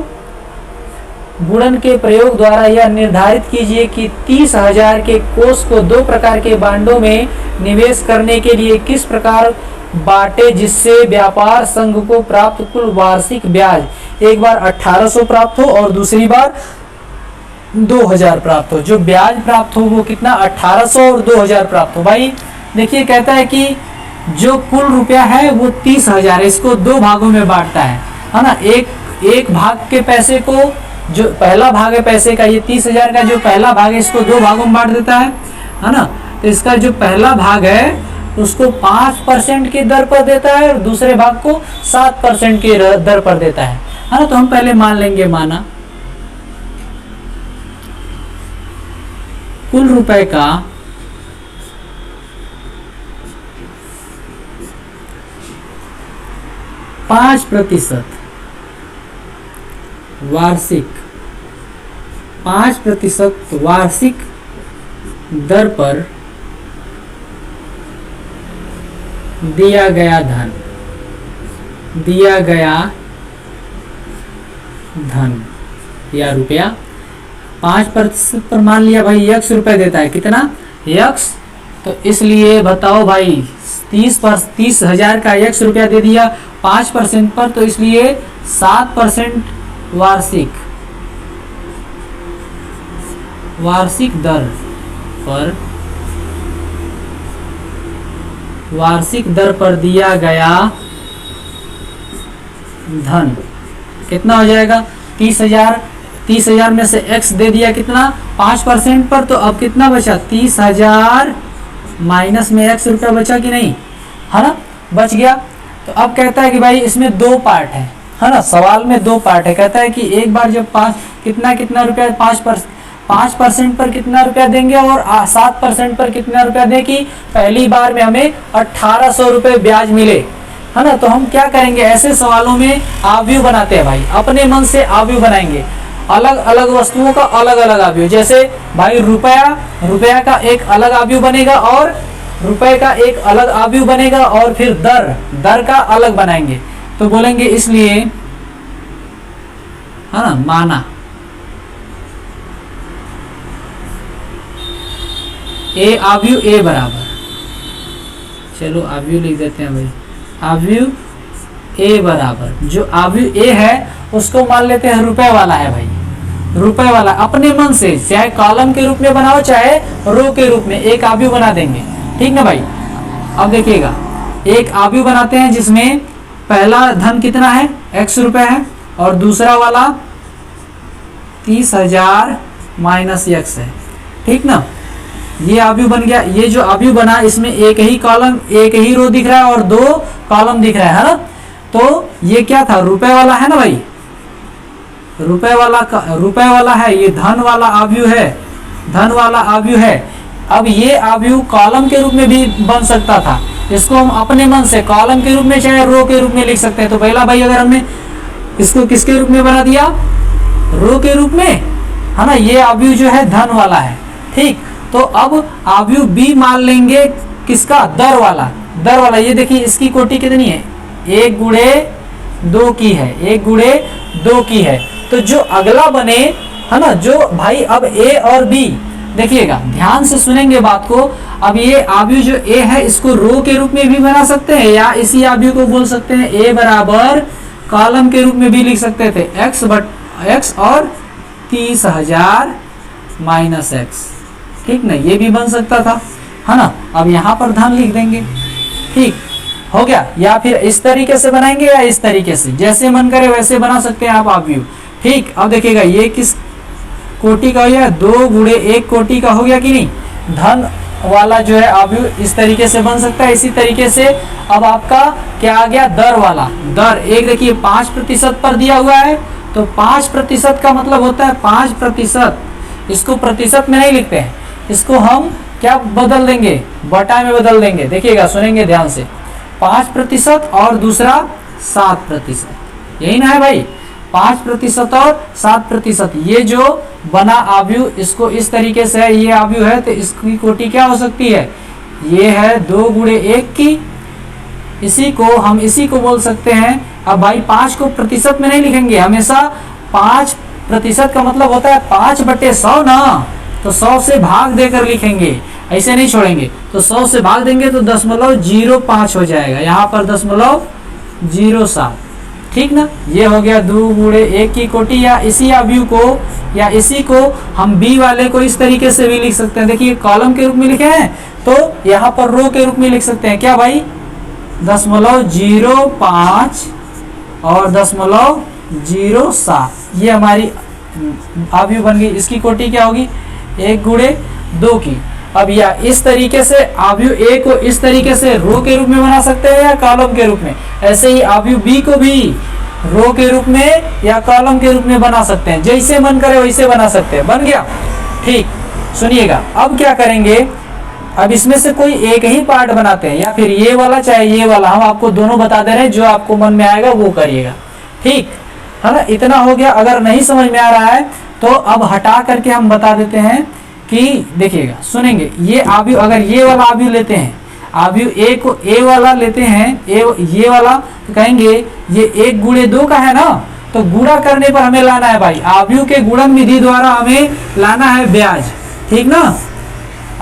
गुणन के प्रयोग द्वारा यह निर्धारित कीजिए कि 30,000 के कोष को 2 प्रकार के बांडों में निवेश करने के लिए किस प्रकार बांटे, जिससे व्यापार संघ को प्राप्त कुल वार्षिक ब्याज एक बार 1800 प्राप्त हो और दूसरी बार 2000 प्राप्त हो। जो ब्याज प्राप्त हो वो कितना, 1800 और 2000 प्राप्त हो। भाई देखिए कहता है कि जो कुल रुपया है वो 30,000, इसको 2 भागों में बांटता है ना। एक भाग के पैसे को, जो पहला भाग है पैसे का, ये 30,000 का जो पहला भाग है इसको 2 भागों में बांट देता है ना। तो इसका जो पहला भाग है उसको 5% की दर पर देता है और दूसरे भाग को 7% की दर पर देता है ना। तो हम पहले मान लेंगे, माना कुल रुपए का 5% वार्षिक, 5% वार्षिक दर पर दिया गया धन या रुपया 5% पर मान लिया भाई x रुपए देता है, कितना x। तो इसलिए बताओ भाई 30,000 का x रुपया दे दिया 5% पर, तो इसलिए 7% वार्षिक दर पर दिया गया धन कितना हो जाएगा, 30,000 में से x दे दिया कितना 5% पर, तो अब कितना बचा 30,000 माइनस में x रुपया बचा कि नहीं, है ना, बच गया। तो अब कहता है कि भाई इसमें 2 पार्ट है ना, सवाल में 2 पार्ट है। कहता है कि एक बार जब कितना रुपया 5% पर कितना रुपया देंगे और 7% पर कितना रुपया दें, कि पहली बार में हमें 1800 रुपये ब्याज मिले, है ना। तो हम क्या करेंगे, ऐसे सवालों में आव्यूह बनाते हैं भाई, अपने मन से आव्यूह बनाएंगे, अलग अलग वस्तुओं का अलग अलग आव्यूह। जैसे भाई रुपया का एक अलग आव्यूह बनेगा और रुपए का एक अलग आव्यूह बनेगा, और फिर दर का अलग बनाएंगे। तो बोलेंगे इसलिए, है ना, माना ए आव्यूह ए बराबर, चलो आव्यूह लिख देते हैं भाई, आव्यूह ए बराबर, जो आव्यूह ए है उसको मान लेते हैं रुपए वाला है भाई, रुपए वाला। अपने मन से चाहे कॉलम के रूप में बनाओ चाहे रो के रूप में एक आव्यूह बना देंगे, ठीक ना भाई। अब देखिएगा, एक आव्यूह बनाते हैं जिसमें पहला धन कितना है, x रुपए है, और दूसरा वाला 30,000 माइनस x है, ठीक ना। ये आव्यूह बन गया। ये जो आव्यूह बना इसमें एक ही कॉलम, एक ही रो दिख रहा है और 2 कॉलम दिख रहा है ना। तो ये क्या था, रुपए वाला है ना भाई, रुपए वाला है, ये धन वाला आव्यूह है, धन वाला आव्यूह है। अब ये आव्यूह कॉलम के रूप में भी बन सकता था, इसको हम अपने मन से कॉलम के रूप में चाहे रो के रूप में लिख सकते हैं। तो पहला भाई अगर हमने इसको किसके रूप में बना दिया, रो के रूप में, है ना। ये आव्यूह जो है धन वाला है, ठीक। तो अब आव्यूह बी मान लेंगे किसका, दर वाला। ये देखिए इसकी कोटि कितनी है, 1 गुणे 2 की है, 1 गुणे 2 की है। तो जो अगला बने, है ना, जो भाई अब ए और बी, देखिएगा ध्यान से सुनेंगे बात को। अब ये आव्यूह जो ए है इसको रो के रूप में भी बना सकते हैं, या इसी आव्यूह को बोल सकते हैं ए बराबर कॉलम के रूप में भी लिख सकते थे, x और 30,000 माइनस x, ठीक ना, ये भी बन सकता था, है ना। अब यहाँ पर धन लिख देंगे, ठीक हो गया। या फिर इस तरीके से बनाएंगे या इस तरीके से, जैसे मन करे वैसे बना सकते हैं आप आव्यूह, ठीक। अब देखिएगा ये किस कोटि का हो गया, 2 गुणे 1 कोटि का हो गया कि नहीं। धन वाला जो है आव्यूह इस तरीके से बन सकता है। इसी तरीके से अब आपका क्या आ गया, दर वाला। दर एक देखिए 5% पर दिया हुआ है, तो 5% का मतलब होता है 5%। इसको प्रतिशत में नहीं लिखते हैं, इसको हम क्या बदल देंगे, बटा में बदल देंगे। देखिएगा सुनेंगे ध्यान से, 5% और दूसरा 7%, यही ना है भाई, 5% और 7%। ये जो बना आव्यूह इसको इस तरीके से है, ये आव्यूह है तो इसकी कोटि क्या हो सकती है, ये है 2 गुणे 1 की। इसी को बोल सकते हैं। अब भाई 5 को प्रतिशत में नहीं लिखेंगे, हमेशा 5% का मतलब होता है 5/100 ना, तो 100 से भाग देकर लिखेंगे, ऐसे नहीं छोड़ेंगे। तो 100 से भाग देंगे तो 0.05 हो जाएगा, यहाँ पर 0.07, ठीक ना। ये हो गया 2 गुणे 1 की कोटि। या इसी आव्यूह को, या इसी को हम बी वाले को इस तरीके से भी लिख सकते हैं। देखिए कॉलम के रूप में लिखे हैं तो यहाँ पर रो के रूप में लिख सकते हैं, क्या भाई, 0.05 और 0.07, ये हमारी आव्यूह बन गई। इसकी कोटि क्या होगी, 1 गुणे 2 की। अब या इस तरीके से आव्यूह ए को इस तरीके से रो के रूप में बना सकते हैं या कॉलम के रूप में, ऐसे ही आव्यूह बी को भी रो के रूप में या कॉलम के रूप में बना सकते हैं, जैसे मन करे वैसे बना सकते हैं। बन गया, ठीक। सुनिएगा अब क्या करेंगे, अब इसमें से कोई एक ही पार्ट बनाते हैं, या फिर ये वाला चाहे ये वाला, हम आपको दोनों बता दे रहे हैं, जो आपको मन में आएगा वो करिएगा, ठीक है ना। इतना हो गया। अगर नहीं समझ में आ रहा है तो अब हटा करके हम बता देते हैं कि देखिएगा सुनेंगे, ये आव्यूह अगर ये वाला आव्यूह लेते हैं, आव्यूह ए को ए वाला लेते हैं, ये वाला, तो कहेंगे ये 1 गुणे 2 का है ना, तो गुणा करने पर हमें लाना है भाई, आव्यूह के गुणन विधि द्वारा हमें लाना है ब्याज, ठीक ना।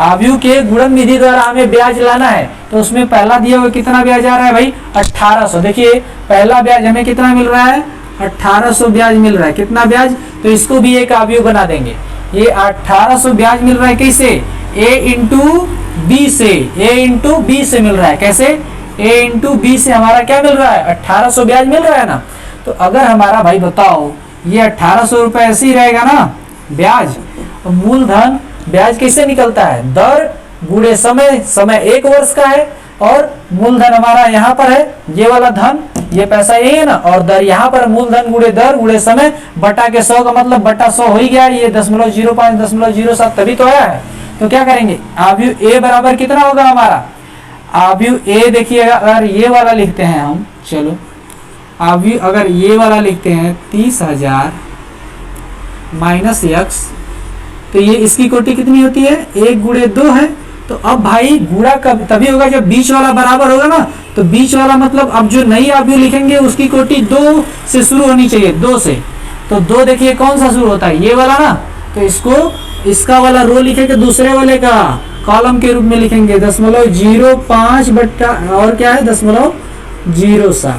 आव्यूह के गुणन विधि द्वारा हमें ब्याज लाना है। तो उसमें पहला दिया हुआ कितना ब्याज आ रहा है भाई, 1800। देखिए पहला ब्याज हमें कितना मिल रहा है, 1800 ब्याज मिल रहा है। कितना ब्याज, तो इसको भी एक आव्यूह बना देंगे। ये 1800 ब्याज मिल रहा है कैसे, a इंटू बी से, a इंटू बी से मिल रहा है। कैसे, a इंटू बी से हमारा क्या मिल रहा है, 1800 ब्याज मिल रहा है ना। तो अगर हमारा भाई बताओ ये 1800 रुपए ऐसे ही रहेगा ना ब्याज, तो मूलधन ब्याज कैसे निकलता है, दर गुणे समय, समय 1 वर्ष का है, और मूलधन हमारा यहाँ पर है, ये वाला धन, ये पैसा यही है ना, और दर यहाँ पर मूलधन गुणे दर गुणे समय बटा के 100 का मतलब बटा 100 हो ही गया। ये 0.05 0.07 तभी तो आया है। तो क्या करेंगे, आव्यूह ए बराबर कितना होगा हमारा, आव्यूह ए देखिएगा, अगर ये वाला लिखते हैं हम, चलो आव्यूह अगर ये वाला लिखते हैं 30,000 माइनस x, तो ये इसकी कोटि कितनी होती है, 1 गुणे 2 है। तो अब भाई गुणा कब तभी होगा जब बीच वाला बराबर होगा ना, तो बीच वाला मतलब अब जो नई आव्यूह लिखेंगे उसकी कोटि 2 से शुरू होनी चाहिए, 2 से। तो 2 देखिए कौन सा शुरू होता है, ये वाला ना, तो इसको इसका वाला रो लिखेंगे, दूसरे वाले का कॉलम के रूप में लिखेंगे 0.05 बट्टा और क्या है 0.07।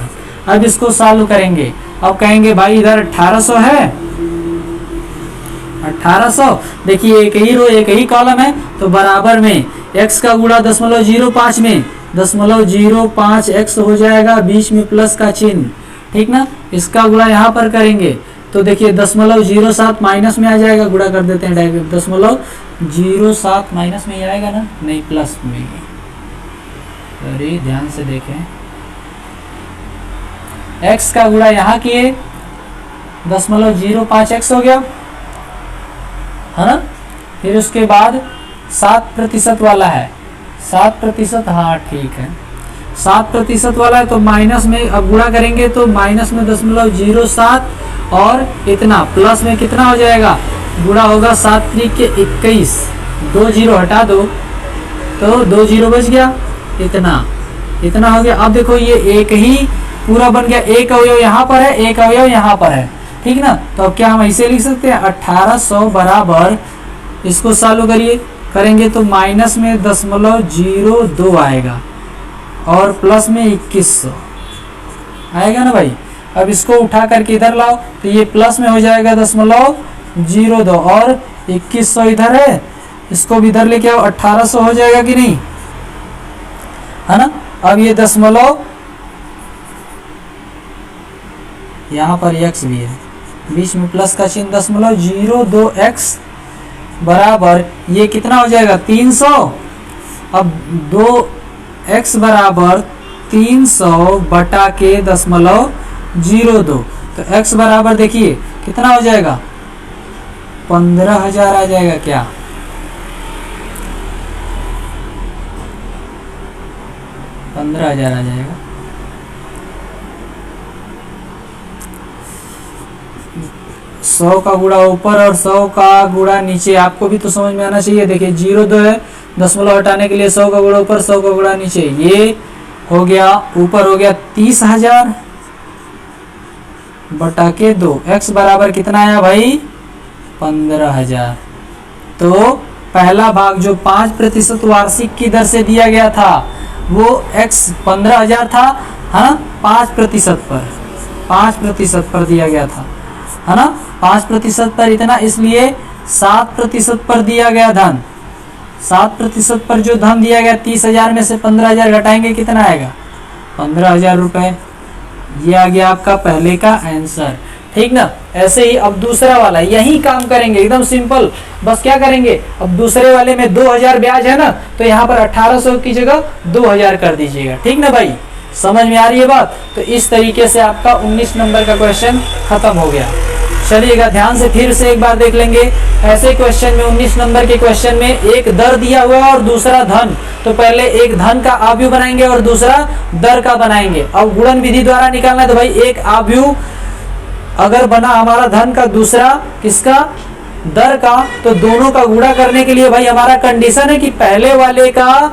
अब इसको सॉल्व करेंगे। अब कहेंगे भाई इधर 1800 है, 1800 देखिए एक ही रो एक ही कॉलम है, तो बराबर में x का गुणा 0.05 में 0.05 x हो जाएगा, बीच में प्लस का चिन्ह, ठीक ना। इसका गुणा यहाँ पर करेंगे तो देखिए 0.07 माइनस में आ जाएगा, गुणा कर देते हैं डायरेक्ट, 0.07 माइनस में ही आएगा ना, नहीं प्लस में। अरे ध्यान से देखें, x का गुणा यहाँ किए 0.05 x हो गया, है ना। फिर उसके बाद 7% वाला है, 7%, हाँ ठीक है, 7% वाला है तो माइनस में अब गुणा करेंगे तो माइनस में 0.07 और इतना प्लस में कितना हो जाएगा, गुणा होगा 7 त्रिक के 21, 2 0 हटा दो तो 2 0 बच गया, इतना हो गया। अब देखो ये एक ही पूरा बन गया, एक अवयव यहाँ पर है, एक अवयव यहाँ पर है, ठीक ना। तो अब क्या हम ऐसे लिख सकते हैं 1800 बराबर, इसको चालू करेंगे तो माइनस में 0.02 आएगा और प्लस में 2100 आएगा ना भाई। अब इसको उठा करके इधर लाओ तो ये प्लस में हो जाएगा 0.02 और 2100 इधर है, इसको भी इधर लेके आओ, 1800 हो जाएगा कि नहीं, है ना। अब ये दशमलव यहाँ पर x भी है, बीच में प्लस का चिन्ह, 0.02x बराबर ये कितना हो जाएगा 300। अब 2x बराबर 300 बटा के 0.02, तो x बराबर देखिए कितना हो जाएगा 15,000 आ जाएगा, क्या 15,000 आ जाएगा। सौ का गुणा ऊपर और 100 का गुणा नीचे, आपको भी तो समझ में आना चाहिए। देखिए 0.2 है, दशमलव हटाने के लिए 100 का गुणा ऊपर 100 का गुणा नीचे, ये हो गया ऊपर हो गया 30,000 बटा के 2, x बराबर कितना आया भाई 15,000। तो पहला भाग जो 5% वार्षिक की दर से दिया गया था वो x 15,000 था, है ना, 5% पर दिया गया था, है ना, 5% पर इतना, इसलिए 7% पर दिया गया धन, 7% पर जो धन दिया गया 30,000 में से 15,000 घटाएंगे कितना आएगा 15,000 रुपए। ये आ गया आपका पहले का आंसर, ठीक ना। ऐसे ही अब दूसरा वाला यही काम करेंगे, एकदम सिंपल। बस क्या करेंगे, अब दूसरे वाले में 2,000 ब्याज है ना, तो यहाँ पर 1800 की जगह 2,000 कर दीजिएगा, ठीक ना भाई, समझ में आ रही है बात। तो इस तरीके से आपका 19 नंबर का क्वेश्चन खत्म हो गया। चलिएगा ध्यान से फिर से एक बार देख लेंगे। ऐसे क्वेश्चन में 19 नंबर के क्वेश्चन में एक दर दिया हुआ है और दूसरा धन, तो पहले एक धन का आव्यूह बनाएंगे और दूसरा दर का बनाएंगे। अब गुणन विधि द्वारा निकालना है, तो भाई एक आव्यूह अगर बना हमारा धन का, दूसरा किसका दर का, तो दोनों का गुणा करने के लिए भाई हमारा कंडीशन है कि पहले वाले का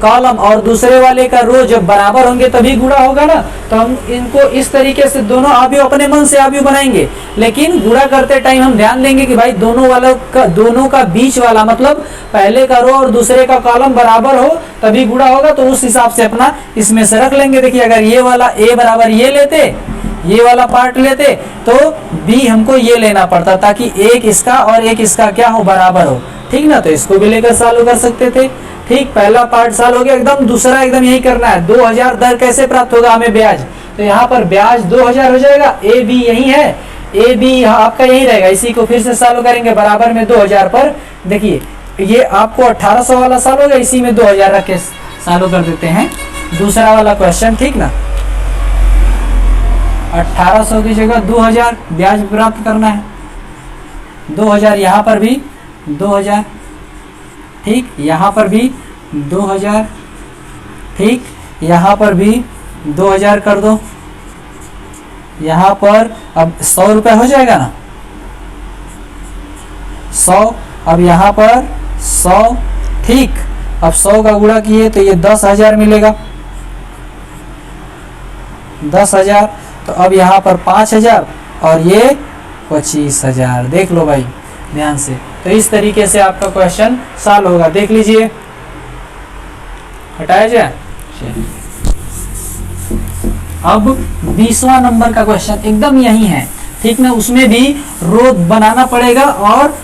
कॉलम और दूसरे वाले का रो जब बराबर होंगे तभी गुणा होगा ना। तो हम इनको इस तरीके से दोनों आव्यूह अपने मन से आव्यूह बनाएंगे, लेकिन गुणा करते टाइम हम ध्यान देंगे कि भाई दोनों का बीच वाला मतलब पहले का रो और दूसरे का कॉलम बराबर हो तभी गुणा होगा। तो उस हिसाब से अपना इसमें से रख लेंगे। देखिए अगर ये वाला a बराबर ये लेते, ये वाला पार्ट लेते, तो b हमको ये लेना पड़ता ताकि एक इसका और एक इसका क्या हो बराबर हो, ठीक ना। तो इसको भी लेकर सॉल्व कर सकते थे, ठीक। पहला पार्ट सॉल्व हो गया एकदम, दूसरा एकदम यही करना है। 2,000 दर कैसे प्राप्त होगा हमें ब्याज, तो यहाँ पर ब्याज 2,000 हो जाएगा, ए बी यही है, ए बी आपका यही रहेगा। इसी को फिर से सॉल्व करेंगे बराबर में 2,000 पर। देखिए ये आपको 1800 वाला सॉल्व होगा, इसी में 2,000 रख के सॉल्व कर देते हैं दूसरा वाला क्वेश्चन, ठीक ना। 1800 की जगह 2,000 ब्याज प्राप्त करना है, 2,000 यहाँ पर भी 2,000, ठीक, यहाँ पर भी 2,000, ठीक, यहाँ पर भी 2,000 कर दो, यहाँ पर अब 100 रुपये हो जाएगा ना, 100, अब यहाँ पर 100, ठीक। अब 100 का गुणा किए तो ये 10,000 मिलेगा, 10,000, तो अब यहाँ पर 5,000 और ये 25,000। देख लो भाई ध्यान से। तो इस तरीके से आपका क्वेश्चन सॉल्व होगा, देख लीजिए, हटाया जाए। अब 20वां नंबर का क्वेश्चन एकदम यही है, ठीक ना। उसमें भी रो बनाना पड़ेगा और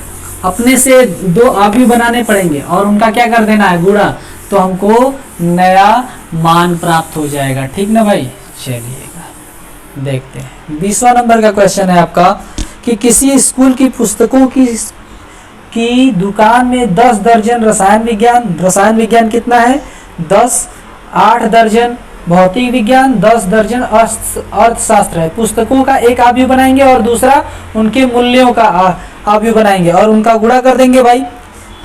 अपने से 2 अवयव बनाने पड़ेंगे और उनका क्या कर देना है, गुणा, तो हमको नया मान प्राप्त हो जाएगा। ठीक ना भाई। चलिएगा देखते हैं 20वां नंबर का क्वेश्चन है आपका कि किसी स्कूल की पुस्तकों की दुकान में 10 दर्जन रसायन विज्ञान कितना है 10, 8 दर्जन भौतिक विज्ञान, 10 दर्जन अर्थशास्त्र है। पुस्तकों का एक अवयव बनाएंगे और दूसरा उनके मूल्यों का अवयव बनाएंगे और उनका गुणा कर देंगे भाई,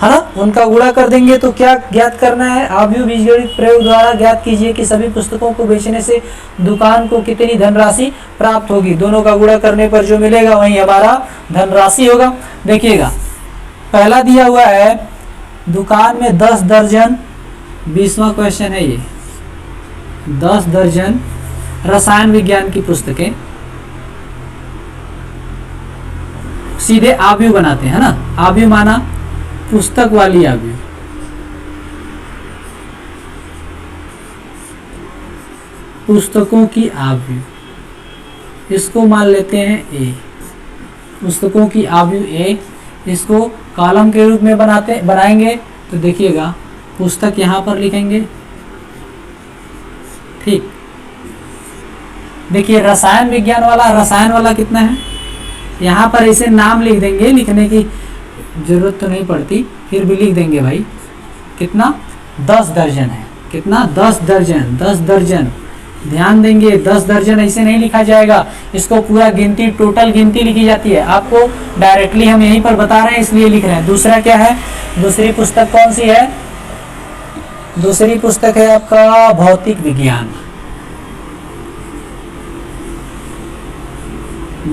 है ना। उनका गुणा कर देंगे तो क्या ज्ञात करना है, अवयव बीजगणित प्रयोग द्वारा ज्ञात कीजिए कि सभी पुस्तकों को बेचने से दुकान को कितनी धनराशि प्राप्त होगी। दोनों का गुणा करने पर जो मिलेगा वही हमारा धनराशि होगा। देखिएगा पहला दिया हुआ है दुकान में 10 दर्जन, 20वां क्वेश्चन है ये, 10 दर्जन रसायन विज्ञान की पुस्तकें, सीधे अवयव बनाते हैं ना, अवयव माना पुस्तक वाली अवयव, पुस्तकों की अवयव, इसको मान लेते हैं ए, पुस्तकों की अवयव ए, इसको कॉलम के रूप में बनाएंगे तो देखिएगा पुस्तक यहां पर लिखेंगे। ठीक, देखिए रसायन विज्ञान वाला, रसायन वाला कितना है, यहाँ पर इसे नाम लिख देंगे, लिखने की जरूरत तो नहीं पड़ती, फिर भी लिख देंगे भाई कितना 10 दर्जन है, कितना 10 दर्जन, 10 दर्जन, ध्यान देंगे 10 दर्जन ऐसे नहीं लिखा जाएगा, इसको पूरा गिनती, टोटल गिनती लिखी जाती है। आपको डायरेक्टली हम यहीं पर बता रहे हैं इसलिए लिख रहे हैं। दूसरा क्या है, दूसरी पुस्तक कौन सी है, दूसरी पुस्तक है आपका भौतिक विज्ञान,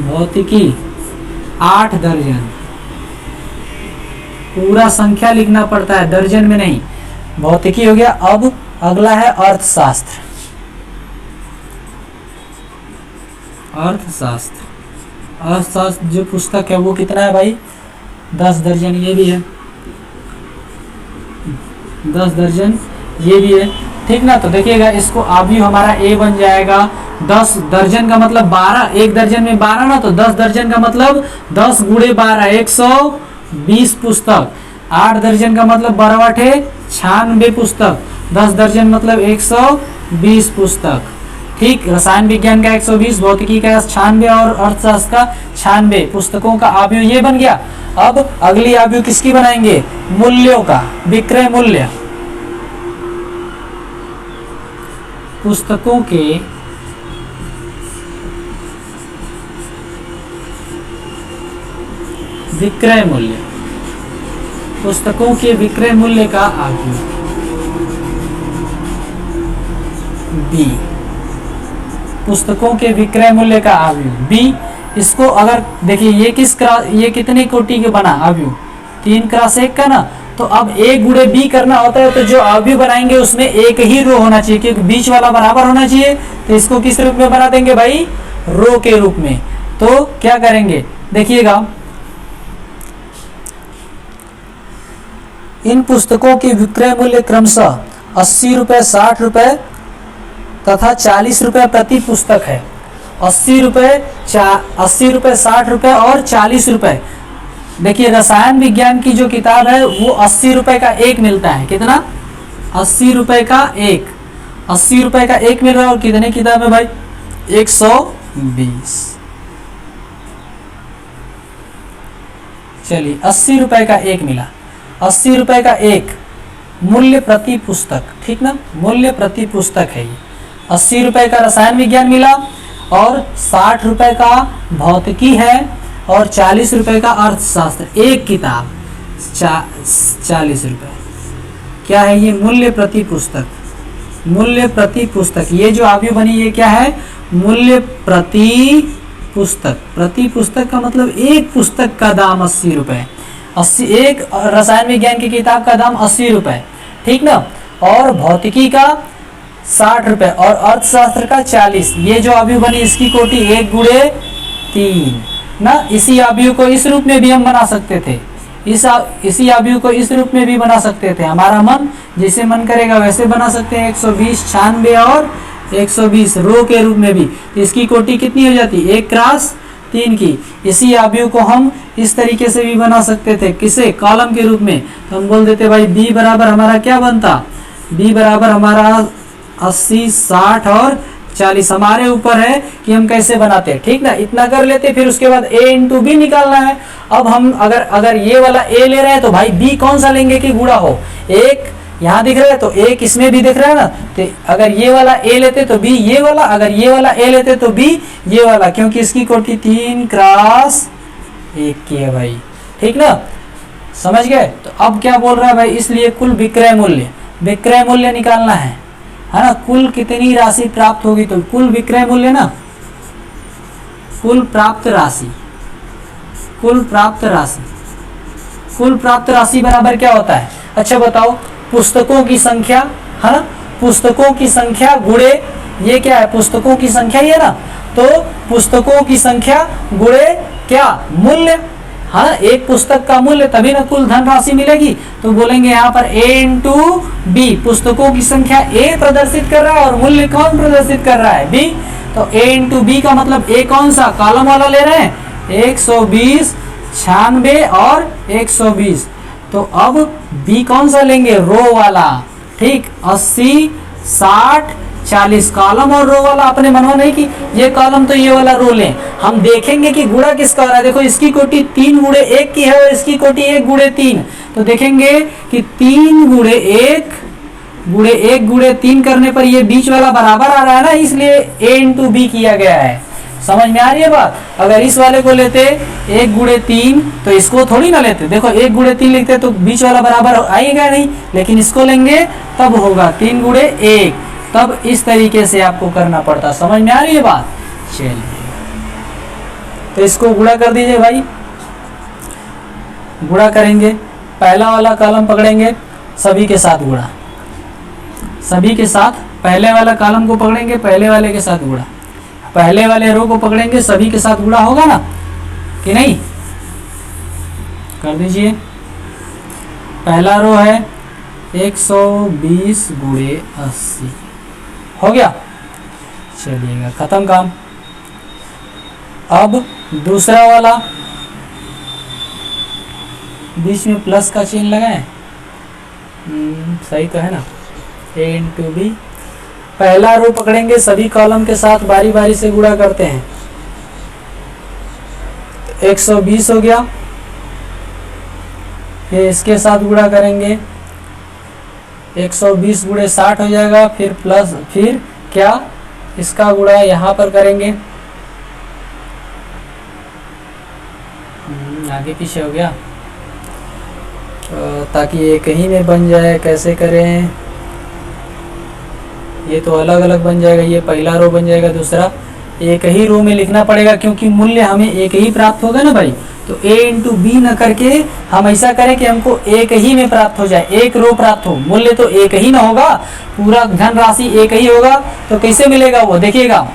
भौतिकी 8 दर्जन, पूरा संख्या लिखना पड़ता है, दर्जन में नहीं। भौतिकी हो गया। अब अगला है अर्थशास्त्र, अर्थशास्त्र, अर्थशास्त्र जो पुस्तक है वो कितना है भाई 10 दर्जन, ये भी है 10 दर्जन, ये भी है। ठीक ना, तो देखिएगा इसको अभी हमारा ए बन जाएगा। 10 दर्जन का मतलब 12, एक दर्जन में 12 ना, तो 10 दर्जन का मतलब 10 गुणे 12 120 पुस्तक। 8 दर्जन का मतलब 12 96 पुस्तक, 10 दर्जन मतलब 120 पुस्तक। ठीक, रसायन विज्ञान का 120, भौतिकी का 96 और अर्थशास्त्र का 96 पुस्तकों का अवयव ये बन गया। अब अगली अवयव किसकी बनाएंगे, मूल्यों का, विक्रय मूल्य, पुस्तकों के विक्रय मूल्य, पुस्तकों के विक्रय मूल्य का अवयव बी, पुस्तकों के विक्रय मूल्य का अवयव बी। इसको अगर देखिए ये कितने कोटि के बना अवयव, 3x1 का ना, तो अब a गुणे b करना होता है, तो जो अवयव बनाएंगे उसमें एक ही रो होना चाहिए क्योंकि बीच वाला बराबर होना चाहिए। तो इसको किस रूप में बना देंगे भाई, रो के रूप में। तो क्या करेंगे देखिएगा, इन पुस्तकों के विक्रय मूल्य क्रमशः 80 रुपए, 60 रुपए तथा 40 रुपए प्रति पुस्तक है। 80 रुपए, 60 रुपए और 40 रुपए। देखिए रसायन विज्ञान की जो किताब है वो 80 रुपए का एक मिलता है, कितना 80 रुपए का एक, 80 रुपए का एक मिल रहा है। और कितने किताब है भाई 120। चलिए 80 रुपए का एक मिला, 80 रुपए का एक मूल्य प्रति पुस्तक, ठीक ना, मूल्य प्रति पुस्तक है ये। 80 रुपए का रसायन विज्ञान मिला और 60 रुपए का भौतिकी है और 40 रुपए का अर्थशास्त्र, एक किताब 40 रुपए। क्या है ये, मूल्य प्रति पुस्तक, मूल्य प्रति पुस्तक। ये जो अवयव बनी ये क्या है, मूल्य प्रति पुस्तक। प्रति पुस्तक का मतलब एक पुस्तक का दाम 80 रुपए, 80, एक रसायन विज्ञान की किताब का दाम 80 रुपए, ठीक ना। और भौतिकी का 60 रुपए और अर्थशास्त्र का 40। ये जो अवयव बनी इसकी कोटि 1 गुणे 3 ना। इसी अवयव को इस रूप में भी हम बना सकते थे, इसी अवयव को इस रूप में भी बना सकते थे। हमारा मन जैसे मन करेगा वैसे बना सकते हैं। 120, 96 और 120 रो के रूप में भी। तो इसकी कोटि कितनी हो जाती है, 1x 3 की। इसी अवयव को हम इस तरीके से भी बना सकते थे, किसे, कॉलम के रूप में। तो हम बोल देते भाई b बराबर हमारा क्या बनता, b बराबर हमारा 80, 60 और 40। हमारे ऊपर है कि हम कैसे बनाते हैं, ठीक ना। इतना कर लेते, फिर उसके बाद a इंटू बी निकालना है। अब हम अगर ये वाला a ले रहे हैं तो भाई b कौन सा लेंगे कि गुणा हो। एक यहाँ दिख रहा है तो एक इसमें भी दिख रहा है ना, तो अगर ये वाला a लेते तो b ये वाला, अगर ये वाला a लेते तो b ये वाला, क्योंकि इसकी कोटि 3 क्रॉस 1 की है भाई, ठीक ना, समझ गए। तो अब क्या बोल रहा है भाई, इसलिए कुल विक्रय मूल्य निकालना है ना। कुल कितनी राशि प्राप्त होगी, तो कुल विक्रय मूल्य ना, कुल प्राप्त राशि बराबर क्या होता है। अच्छा बताओ, पुस्तकों की संख्या है ना, पुस्तकों की संख्या गुणे ये क्या है, पुस्तकों की संख्या ये ना, तो पुस्तकों की संख्या गुणे क्या, मूल्य, हाँ, एक पुस्तक का मूल्य, तभी ना कुल धनराशि मिलेगी। तो बोलेंगे यहाँ पर a इंटू बी, पुस्तकों की संख्या a प्रदर्शित कर रहा है और मूल्य कौन प्रदर्शित कर रहा है, b। तो a इंटू बी का मतलब a कौन सा, कॉलम वाला ले रहे हैं, 120, 96 और 120। तो अब b कौन सा लेंगे, रो वाला, ठीक, 80, 60, 40। कॉलम और रो वाला अपने मनवा नहीं कि ये कॉलम तो ये वाला रो लें, हम देखेंगे कि गुणा किसका हो रहा है। देखो इसकी कोटि 3 गुणे 1 की है और इसकी कोटि 1 गुणे 3, तो देखेंगे कि 3 गुणे 1 गुणे 3 करने पर ये बीच वाला बराबर आ रहा है ना, इसलिए a इंटू बी किया गया है। समझ में आ रही है बात। अगर इस वाले को लेते 1 गुणे 3 तो इसको थोड़ी ना लेते, देखो 1 गुणे 3 लिखते तो बीच वाला बराबर आएगा नहीं, लेकिन इसको लेंगे तब होगा 3 गुणे 1, तब इस तरीके से आपको करना पड़ता। समझ में आ रही है बात। चलिए तो इसको गुणा कर दीजिए भाई, गुणा करेंगे, पहला वाला कॉलम पकड़ेंगे, सभी के साथ गुणा, सभी के साथ पहले वाला कॉलम को पकड़ेंगे, पहले वाले के साथ गुणा, पहले वाले रो को पकड़ेंगे, सभी के साथ गुणा होगा ना कि नहीं, कर दीजिए। पहला रो है 120 गुणे 80, हो गया, चलिएगा खत्म काम। अब दूसरा वाला, बीच में प्लस का चिन्ह लगाएं, सही तो है ना, a इंटू बी। पहला रो पकड़ेंगे, सभी कॉलम के साथ बारी बारी से गुणा करते हैं, 120 हो गया, फिर इसके साथ गुणा करेंगे, 120 गुणे 60 हो जाएगा, फिर प्लस, फिर क्या, इसका गुणा यहाँ पर करेंगे, आगे पीछे हो गया, ताकि एक ही में बन जाए। कैसे करें, ये तो अलग अलग बन जाएगा, ये पहला रो बन जाएगा, दूसरा एक ही रो में लिखना पड़ेगा, क्योंकि मूल्य हमें एक ही प्राप्त होगा ना भाई। तो a इंटू बी न करके हम ऐसा करें कि हमको एक ही में प्राप्त हो जाए, एक रो प्राप्त हो, मूल्य तो एक ही ना होगा, पूरा धनराशि एक ही होगा। तो कैसे मिलेगा वो देखिएगा,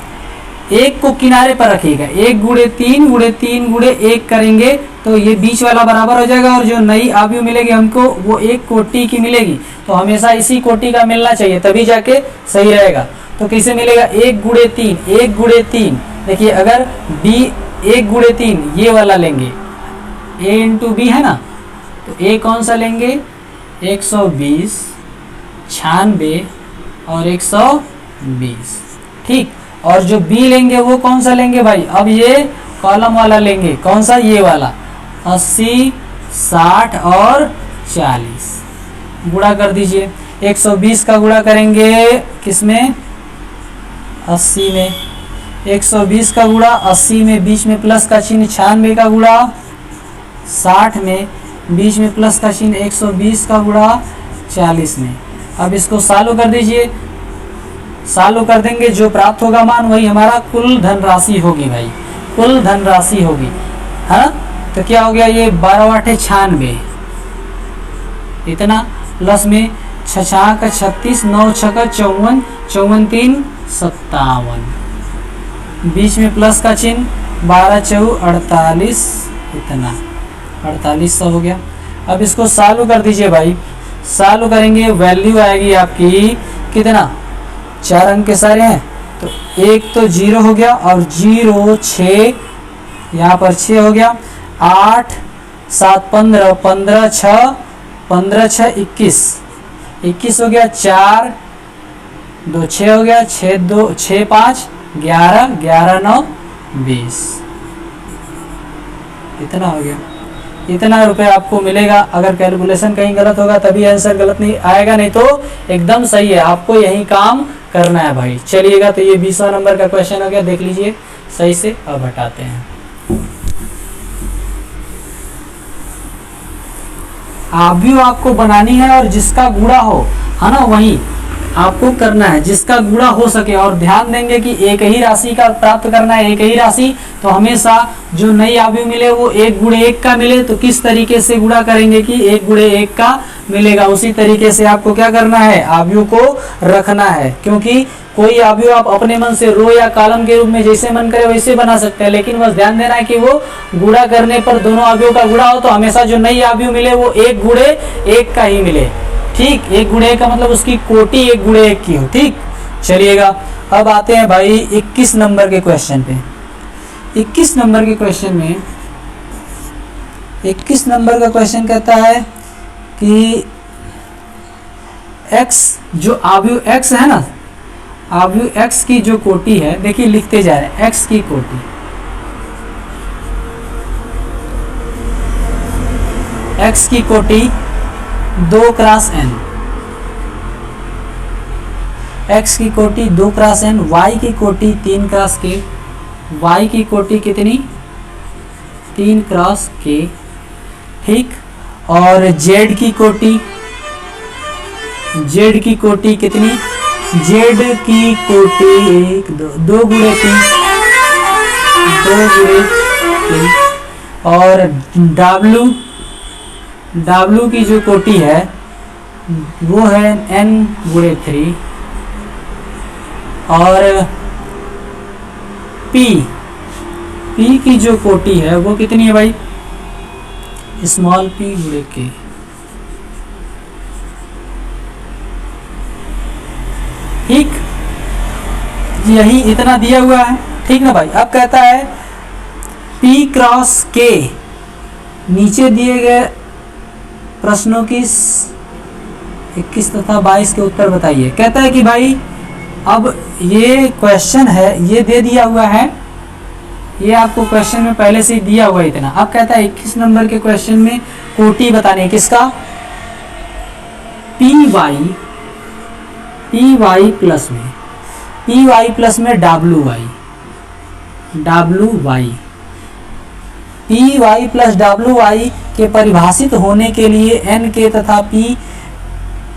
एक को किनारे पर रखिएगा, 1 गुणे 3 गुणे 3 गुणे 1 करेंगे तो ये बीच वाला बराबर हो जाएगा, और जो नई आयु मिलेगी हमको वो एक कोटि की मिलेगी। तो हमेशा इसी कोटि का मिलना चाहिए, तभी जाके सही रहेगा। तो कैसे मिलेगा, 1 गुणे 3, 1 गुणे 3, देखिए अगर b 1 गुणे 3 ये वाला लेंगे, a इंटू बी है ना, तो a कौन सा लेंगे, 120, 96 और 120, ठीक। और जो b लेंगे वो कौन सा लेंगे भाई, अब ये कॉलम वाला लेंगे, कौन सा, ये वाला, 80, 60 और 40। गुणा कर दीजिए, 120 का गुणा करेंगे किसमें, 80 में, 120 का गुणा 80 में, बीच में प्लस का चिन्ह, 96 का गुणा 60 में, बीच में प्लस का चिन्ह, 120 का गुणा 40 में। अब इसको सालों कर दीजिए, सालों कर देंगे, जो प्राप्त होगा मान वही हमारा कुल धनराशि होगी भाई, कुल धनराशि होगी, हाँ। तो क्या हो गया, ये 12 8 96 इतना, प्लस में 6 6 का 36, 9 6 का 54, 54 3 57, बीच में प्लस का चिन्ह, 12 4 48 इतना, 4800 हो गया। अब इसको सालों कर दीजिए भाई, सालों करेंगे वैल्यू आएगी आपकी कितना, 4 अंक के सारे हैं, तो एक तो 0 हो गया और 0 6 यहाँ पर 6 हो गया, 8 7 15, 15 6 21, 21 हो गया, 4 2 6 हो गया, 6 2 6 5 11, 11 9 20, इतना हो गया। इतना रुपए आपको मिलेगा। अगर कैलकुलेशन कहीं गलत होगा तभी आंसर गलत नहीं आएगा, नहीं तो एकदम सही है। आपको यही काम करना है भाई। चलिएगा, तो ये 20वां नंबर का क्वेश्चन हो गया, देख लीजिए सही से। अब हटाते हैं। आव्यूह आपको बनानी है और जिसका गुणा हो, है ना, वही आपको करना है, जिसका गुणा हो सके। और ध्यान देंगे कि एक ही राशि का प्राप्त करना है, एक ही राशि, तो हमेशा जो नई आव्यूह मिले वो 1 गुणे 1 का मिले। तो किस तरीके से गुणा करेंगे कि 1 गुणे 1 का मिलेगा, उसी तरीके से आपको क्या करना है, आव्यूह को रखना है। क्योंकि कोई आव्यूह आप अपने मन से रो या कॉलम के रूप में जैसे मन करे वैसे बना सकते हैं, लेकिन बस ध्यान देना है कि वो गुणा करने पर दोनों आव्यूह का गुणा हो, तो हमेशा जो नई आव्यूह मिले वो 1 गुणे 1 का ही मिले। ठीक, 1 गुणे 1 का मतलब उसकी कोटि 1 गुणे 1 की हो। ठीक, चलिएगा अब आते हैं भाई 21 नंबर के क्वेश्चन पे। 21 नंबर के क्वेश्चन में 21 नंबर का क्वेश्चन कहता है कि x, जो आव्यूह x है ना, आव्यूह x की जो कोटि है, देखिए लिखते जा रहे हैं, x की कोटि, x की कोटि 2 क्रॉस n, x की कोटि 2 क्रॉस n, y की कोटि 3 क्रॉस k, y की कोटि कितनी, 3 क्रॉस k। ठीक, और z की कोटि, z की कोटि कितनी, z की कोटि 1 2 गुणे 3, 2 गुणे 3, और w की जो कोटि है वो है n गुणे 3, और p की जो कोटि है वो कितनी है भाई, स्मॉल p गुणे k। ठीक, यही इतना दिया हुआ है। ठीक ना भाई। अब कहता है p क्रॉस k, नीचे दिए गए प्रश्नों की 21 तथा 22 के उत्तर बताइए। कहता है कि भाई अब ये क्वेश्चन है, ये दे दिया हुआ है, ये आपको क्वेश्चन में पहले से ही दिया हुआ है इतना। अब कहता है 21 नंबर के क्वेश्चन में कोटि बताने किसका, पी वाई प्लस में, पी वाई प्लस में W Y, P Y plus W Y के परिभाषित होने के लिए एन के तथा पी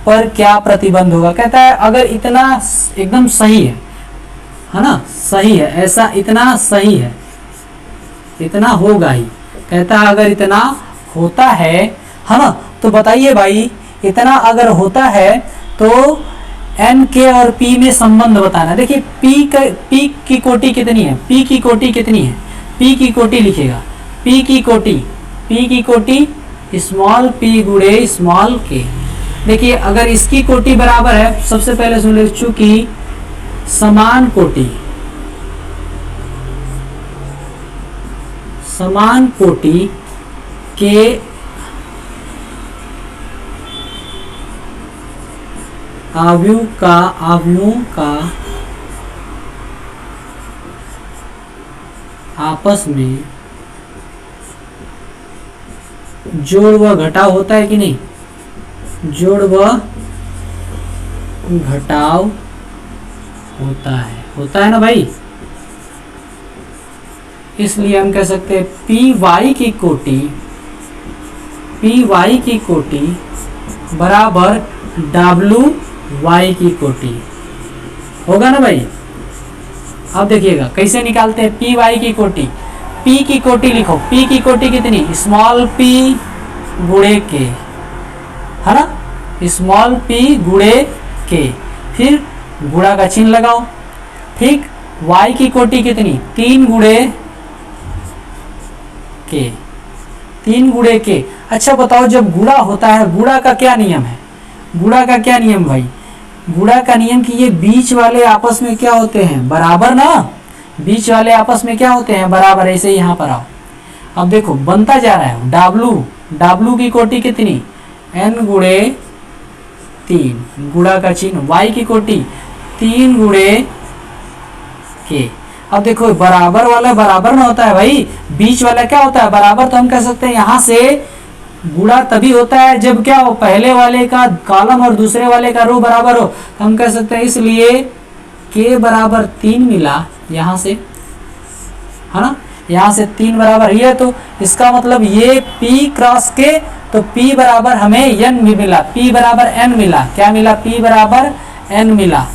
पर क्या प्रतिबंध होगा। कहता है अगर इतना एकदम सही है ना, सही है, ऐसा इतना सही है, इतना होगा ही। कहता है अगर इतना होता है ना, तो बताइए भाई इतना अगर होता है तो एन के और पी में संबंध बताना। देखिए पी की कोटि कितनी है, पी की कोटि कितनी है, पी की कोटि लिखेगा, पी की कोटि स्मॉल p गुणे स्मॉल k। देखिए अगर इसकी कोटि बराबर है, सबसे पहले सुन लो, चूंकि समान कोटि के आव्यूह का आपस में जोड़ व घटाव होता है कि नहीं, जोड़ व घटाव होता है ना भाई। इसलिए हम कह सकते हैं पी वाई की कोटि बराबर डब्ल्यू वाई की कोटि होगा ना भाई। अब देखिएगा कैसे निकालते हैं पी वाई की कोटि। पी की कोटि लिखो, पी की कोटि कितनी, स्मॉल p गुणे k, है ना, स्मॉल p गुणे k, फिर गुणा का चिन्ह लगाओ। ठीक, y की कोटि कितनी, 3 गुणे k, 3 गुणे k। अच्छा बताओ जब गुणा होता है, गुणा का क्या नियम है, गुणा का क्या नियम भाई, गुणा का नियम कि ये बीच वाले आपस में क्या होते हैं, बराबर ना। बीच वाले आपस में क्या होते हैं, बराबर। ऐसे ही यहाँ पर आओ, अब देखो बनता जा रहा है W की कोटि कितनी, n गुणे 3, गुणा का चिन्ह, y की कोटि 3 गुणे k। अब देखो बराबर वाला बराबर में होता है भाई, बीच वाला क्या होता है, बराबर। तो हम कह सकते हैं यहाँ से गुणा तभी होता है जब क्या हो, पहले वाले का कॉलम और दूसरे वाले का रो बराबर हो। तो हम कह सकते हैं इसलिए k बराबर 3 मिला यहाँ से, है ना, यहाँ से 3 बराबर ये, तो इसका मतलब ये p क्रॉस k, तो p बराबर हमें n भी मिला, p बराबर n मिला। क्या मिला, p बराबर n मिला,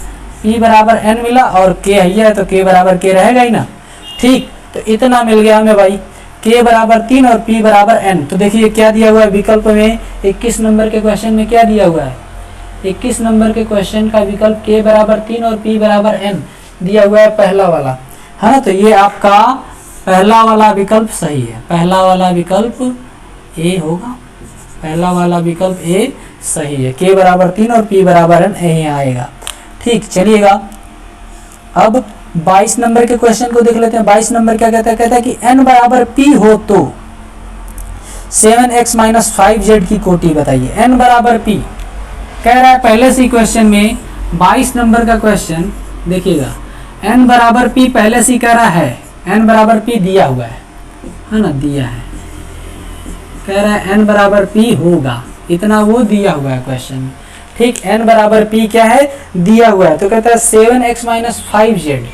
p बराबर n मिला, और k है तो k बराबर k रहेगा ही ना। ठीक, तो इतना मिल गया हमें भाई, k बराबर 3 और p बराबर n। तो देखिए क्या दिया हुआ है विकल्प में, 21 नंबर के क्वेश्चन में क्या दिया हुआ है, 21 नंबर के क्वेश्चन का विकल्प k बराबर 3 और p बराबर n दिया हुआ है, पहला वाला, है ना। तो ये आपका पहला वाला विकल्प सही है, पहला वाला विकल्प ए होगा, पहला वाला विकल्प ए सही है, k बराबर 3 और p बराबर n यही आएगा। ठीक, चलिएगा अब 22 नंबर के क्वेश्चन को देख लेते हैं। 22 नंबर क्या कहता है, कहता है कि n बराबर p हो तो 7x माइनस 5z की कोटि बताइए। n बराबर p कह रहा है पहले से क्वेश्चन में, 22 नंबर का क्वेश्चन देखिएगा, n बराबर p पहले से कह रहा है, n बराबर p दिया हुआ है ना, दिया है, कह रहा है n बराबर p होगा, इतना वो दिया हुआ है क्वेश्चन। ठीक, n बराबर p क्या है, दिया हुआ है, तो कहता है 7x minus 5z,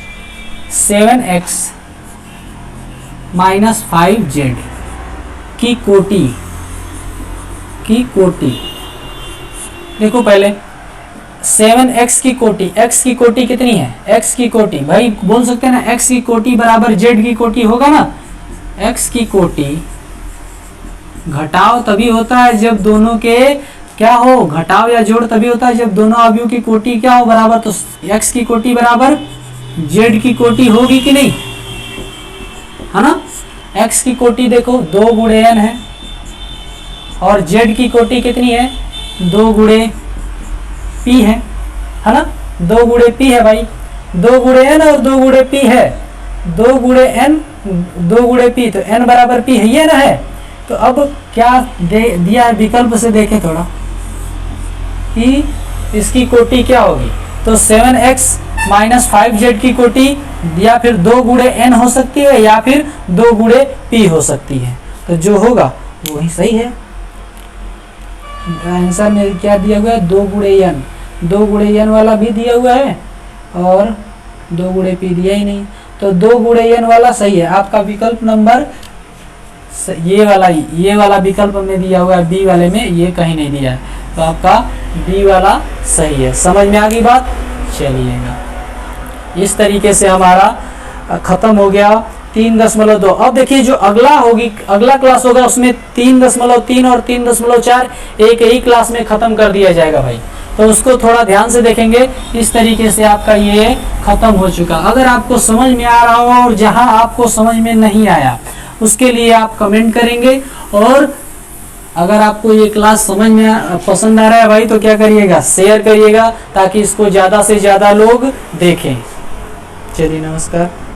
7x minus 5z की कोटि देखो पहले 7x की कोटि, x की कोटि कितनी है, x की कोटि भाई बोल सकते हैं ना, x की कोटि बराबर z की कोटि होगा ना। x की कोटि घटाव तभी होता है जब दोनों के क्या हो, घटाव या जोड़ तभी होता है जब दोनों अवयव की कोटि क्या हो, बराबर। तो x की कोटि बराबर z की कोटि होगी कि नहीं, है ना। x की कोटि देखो 2 गुणे n है, और z की कोटि कितनी है, 2 गुणे p है ना, 2 गुणे p है भाई, 2 गुणे n और 2 गुणे p है, 2 गुणे n 2 गुणे p, तो n बराबर p है, ये ना है। तो अब क्या दिया है विकल्प से देखें थोड़ा कि इसकी कोटि क्या होगी, तो 7x माइनस 5z की कोटि या फिर 2 गुणे n हो सकती है या फिर 2 गुणे p हो सकती है, तो जो होगा वही सही है। आंसर में क्या दिया हुआ है, 2 गुणे n, 2 गुणे n वाला भी दिया हुआ है और 2 गुणे p दिया ही नहीं, तो 2 गुणे n वाला सही है। आपका विकल्प नंबर ये वाला विकल्प में दिया हुआ है, बी वाले में ये कहीं नहीं दिया है, तो आपका बी वाला सही है। समझ में आ गई बात, चलिएगा इस तरीके से हमारा खत्म हो गया 3.2। अब देखिए जो अगला क्लास होगा उसमें 3.3 और 3.4 एक ही क्लास में खत्म कर दिया जाएगा भाई, तो उसको थोड़ा ध्यान से देखेंगे। इस तरीके से आपका ये खत्म हो चुका। अगर आपको समझ में आ रहा हो और जहां आपको समझ में नहीं आया उसके लिए आप कमेंट करेंगे, और अगर आपको ये क्लास समझ में पसंद आ रहा है भाई तो क्या करिएगा, शेयर करिएगा ताकि इसको ज़्यादा से ज़्यादा लोग देखें। चलिए नमस्कार।